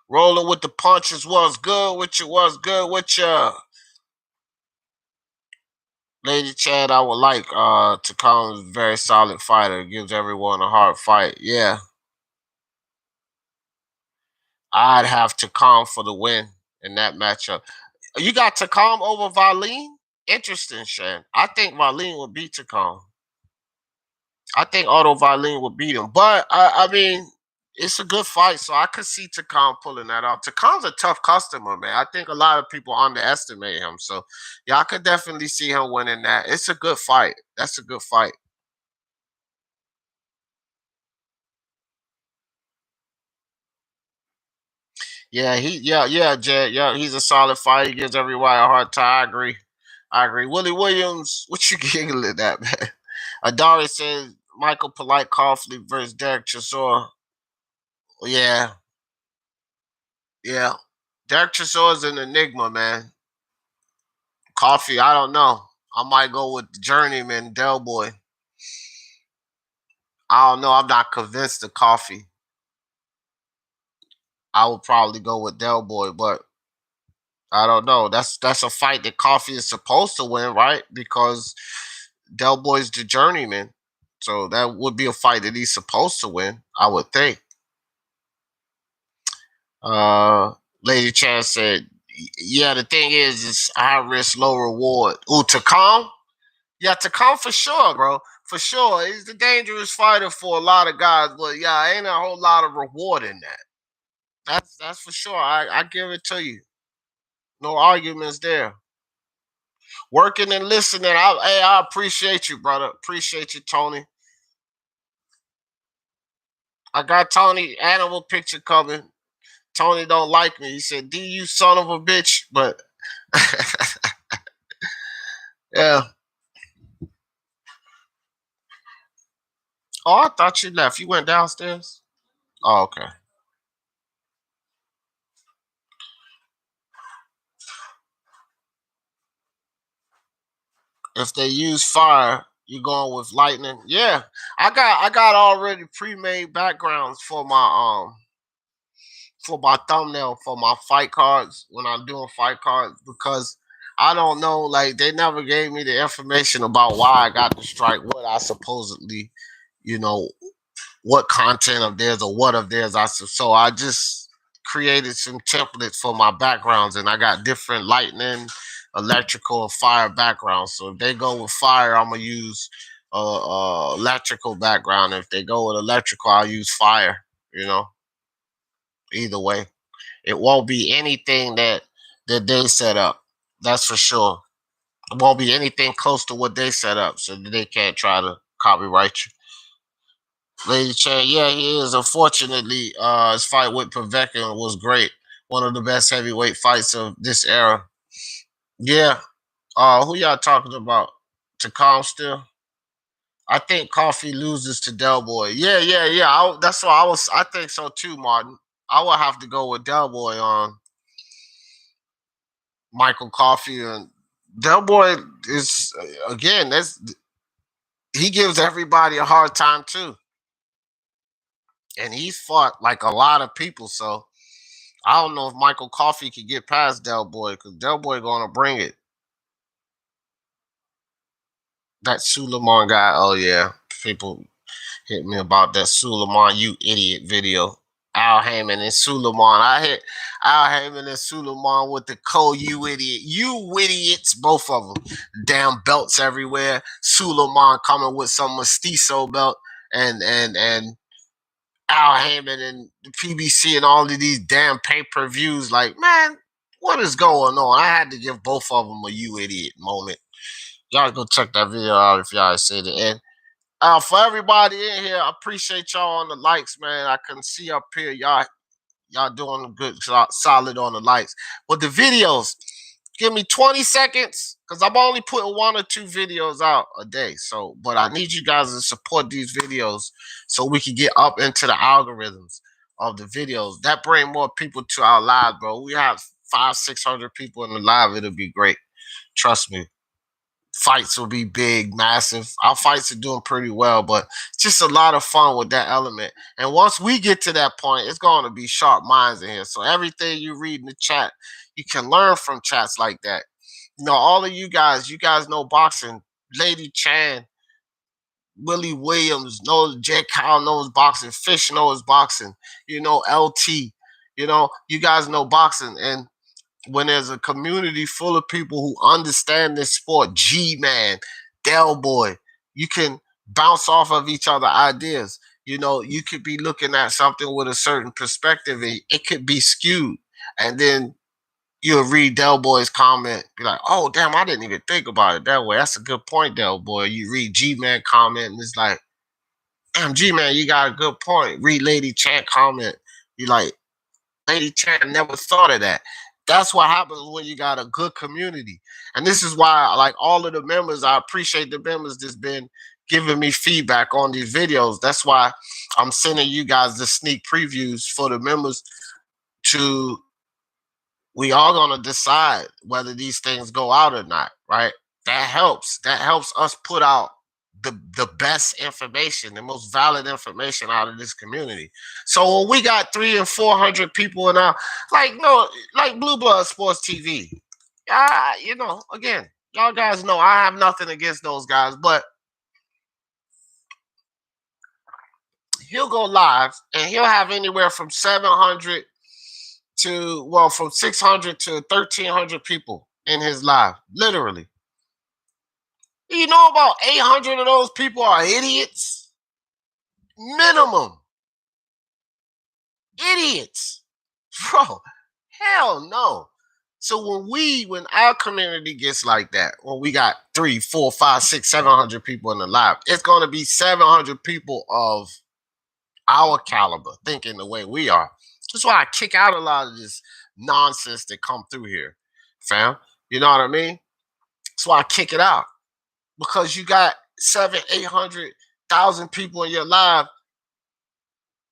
Rolling with the punches was good with you. Was good with you. Lady Chad, I would like to call him a very solid fighter. Gives everyone a hard fight. Yeah. I'd have Takam for the win in that matchup. You got Takam over Valine? Interesting, Shan. I think Valine would beat Takam. I think Otto Valine would beat him. But, I mean, it's a good fight, so I could see Takam pulling that off. Takam's a tough customer, man. I think a lot of people underestimate him. So, yeah, I could definitely see him winning that. It's a good fight. That's a good fight. Yeah, Jed. Yeah, he's a solid fighter. He gives everybody a hard time. I agree. I agree. Willie Williams, what you giggling at, man? Adari says Michael Polite Coughley versus Derek Chisora. Yeah, yeah. Derek Chisora is an enigma, man. Coffee, I don't know. I might go with Journeyman Del Boy. I don't know. I'm not convinced of Coffee. I would probably go with Del Boy, but I don't know. That's a fight that Coffee is supposed to win, right? Because Del Boy's the journeyman. So that would be a fight that he's supposed to win, I would think. Uh Lady Chan said, yeah, the thing is it's high risk, low reward. Ooh, Takam? Yeah, Takam for sure, bro. For sure. He's the dangerous fighter for a lot of guys, but yeah, ain't a whole lot of reward in that. That's for sure. I give it to you. No arguments there. Working and listening. I appreciate you, brother. Appreciate you, Tony. I got Tony animal picture coming. Tony don't like me. He said, D, you son of a bitch. But yeah. Oh, I thought you left. You went downstairs? Oh, okay. If they use fire, you going with lightning? Yeah. I got already pre-made backgrounds for my thumbnail for my fight cards when I'm doing fight cards because I don't know, like they never gave me the information about why I got the strike, what I supposedly, you know, what content of theirs or what of theirs so I just created some templates for my backgrounds and I got different lightning, electrical, and fire backgrounds. So if they go with fire, I'm gonna use electrical background. If they go with electrical, I'll use fire. You know, either way. It won't be anything that they set up. That's for sure. It won't be anything close to what they set up, so they can't try to copyright you. Lady Chan, yeah, he is. Unfortunately, his fight with Povetkin was great. One of the best heavyweight fights of this era. Yeah. Who y'all talking about? Takam still? I think Coffee loses to Del Boy. Yeah. That's why I was. I think so too, Martin. I will have to go with Del Boy on Michael Coffey, and Del Boy is again. That's he gives everybody a hard time too, and he's fought like a lot of people. So I don't know if Michael Coffey could get past Del Boy because Del Boy gonna bring it. That Suleiman guy. Oh yeah, people hit me about that Suleiman, you idiot video. Al Heyman and Suleiman. I hit Al Heyman and Suleiman with the you idiot. You idiots, both of them. Damn belts everywhere. Suleiman coming with some mestizo belt and Al Heyman and the PBC and all of these damn pay-per-views. Like, man, what is going on? I had to give both of them a you idiot moment. Y'all go check that video out if y'all see it. And For everybody in here, I appreciate y'all on the likes, man. I can see up here, y'all doing good, solid on the likes. But the videos, give me 20 seconds because I'm only putting 1 or 2 videos out a day. So, but I need you guys to support these videos so we can get up into the algorithms of the videos. That bring more people to our live, bro. We have 500-600 people in the live. It'll be great. Trust me. Fights will be big, massive. Our fights are doing pretty well, but it's just a lot of fun with that element. And once we get to that point, it's going to be sharp minds in here. So everything you read in the chat, you can learn from chats like that. You know, all of you guys know boxing. Lady Chan, Willie Williams knows, Jack Kyle knows boxing, Fish knows boxing, you know, LT, you know, you guys know boxing. And when there's a community full of people who understand this sport, G-Man, Del Boy, you can bounce off of each other ideas. You know, you could be looking at something with a certain perspective and it could be skewed. And then you'll read Del Boy's comment, be like, oh, damn, I didn't even think about it that way. That's a good point, Del Boy. You read G-Man comment and it's like, damn, G-Man, you got a good point. Read Lady Chan comment. You like, Lady Chan never thought of that. That's what happens when you got a good community. And this is why, like all of the members, I appreciate the members that's been giving me feedback on these videos. That's why I'm sending you guys the sneak previews for the members to, we all gonna decide whether these things go out or not, right? That helps. That helps us put out the best information, the most valid information out of this community. So when we got 300 and 400 people in our, like, no, like Blue Blood Sports TV, you know, again, y'all guys know I have nothing against those guys, but he'll go live and he'll have anywhere from 700 to, well, from 600 to 1,300 people in his live, literally. You know, about 800 of those people are idiots. Minimum. Idiots. Bro, hell no. So when our community gets like that, when we got 3, 4, 5, 6, 700 people in the live, it's going to be 700 people of our caliber thinking the way we are. That's why I kick out a lot of this nonsense that come through here, fam. You know what I mean? That's why I kick it out. Because you got 700-800,000 people in your live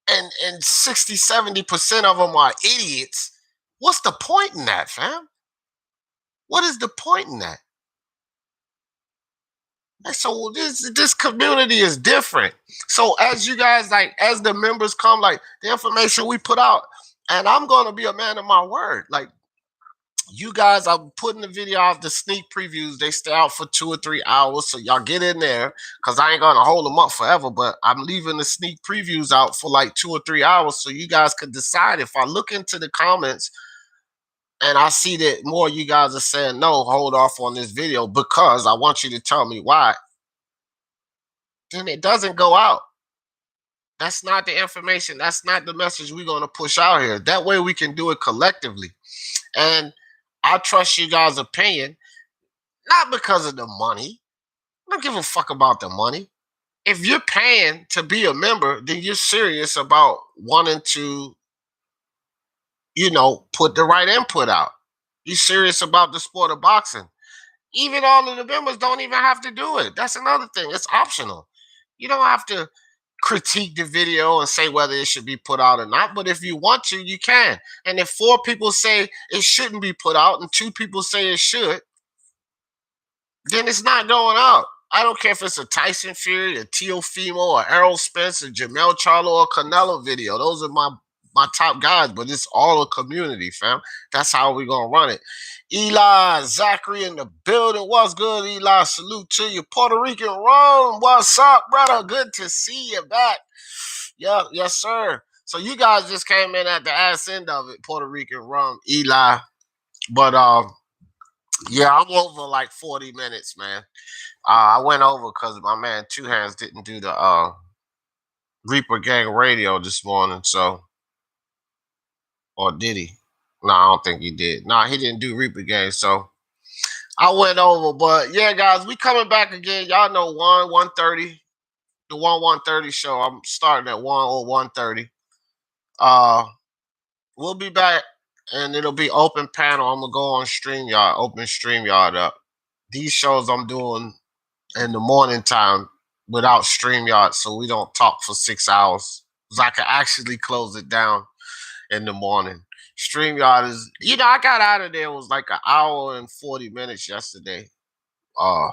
and 60-70% of them are idiots. What's the point in that, fam? What is the point in that? And so this community is different. So as you guys, like, as the members come, like the information we put out, and I'm gonna be a man of my word. Like, you guys, I'm putting the video out, the sneak previews. They stay out for 2 or 3 hours, so y'all get in there because I ain't gonna hold them up forever. But I'm leaving the sneak previews out for like 2 or 3 hours, so you guys could decide. If I look into the comments and I see that more you guys are saying no, hold off on this video because I want you to tell me why, then it doesn't go out. That's not the information. That's not the message we're gonna push out here. That way we can do it collectively. And I trust you guys' opinion, not because of the money. I don't give a fuck about the money. If you're paying to be a member, then you're serious about wanting to, you know, put the right input out. You're serious about the sport of boxing. Even all of the members don't even have to do it. That's another thing. It's optional. You don't have to critique the video and say whether it should be put out or not. But if you want to, you can. And if 4 people say it shouldn't be put out and 2 people say it should, then it's not going out. I don't care if it's a Tyson Fury, a Teofimo, or Errol Spence, or Jamel Charlo, or Canelo video. Those are my top guys, but it's all a community, fam. That's how we're going to run it. Eli, Zachary in the building. What's good, Eli? Salute to you. Puerto Rican Rome, what's up, brother? Good to see you back. Yeah, yes, sir. So you guys just came in at the ass end of it, Puerto Rican Rome, Eli. But yeah, I'm over like 40 minutes, man. I went over because my man Two Hands didn't do the Reaper Gang radio this morning, so, or did he? No, I don't think he did. No, he didn't do Reaper Gang, so I went over. But yeah, guys, we coming back again. Y'all know 1:30 the 1:30 show. I'm starting at 1:30. Uh, we'll be back, and it'll be open panel. I'm gonna go on StreamYard, open StreamYard up. These shows I'm doing in the morning time without StreamYard, so we don't talk for 6 hours. So I can actually close it down in the morning. StreamYard is, I got out of there. It was like an hour and 40 minutes yesterday. Uh,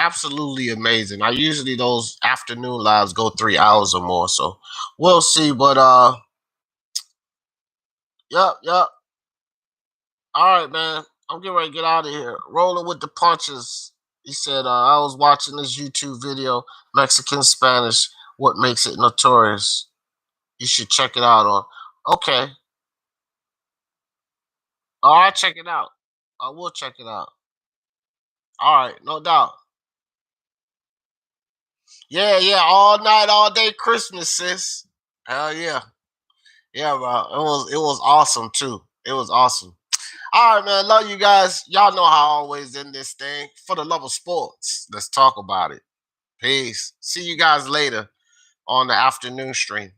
Absolutely amazing. I usually those afternoon lives go 3 hours or more, so we'll see. But yep. All right, man. I'm getting ready to get out of here. Rolling with the punches. He said, I was watching this YouTube video, Mexican Spanish, what makes it notorious. You should check it out on. Okay. All right, check it out. I will check it out. All right, no doubt. Yeah, all night, all day Christmas, sis. Hell yeah. Yeah, bro. It was awesome too. It was awesome. All right, man. Love you guys. Y'all know how I always end this thing. For the love of sports, let's talk about it. Peace. See you guys later on the afternoon stream.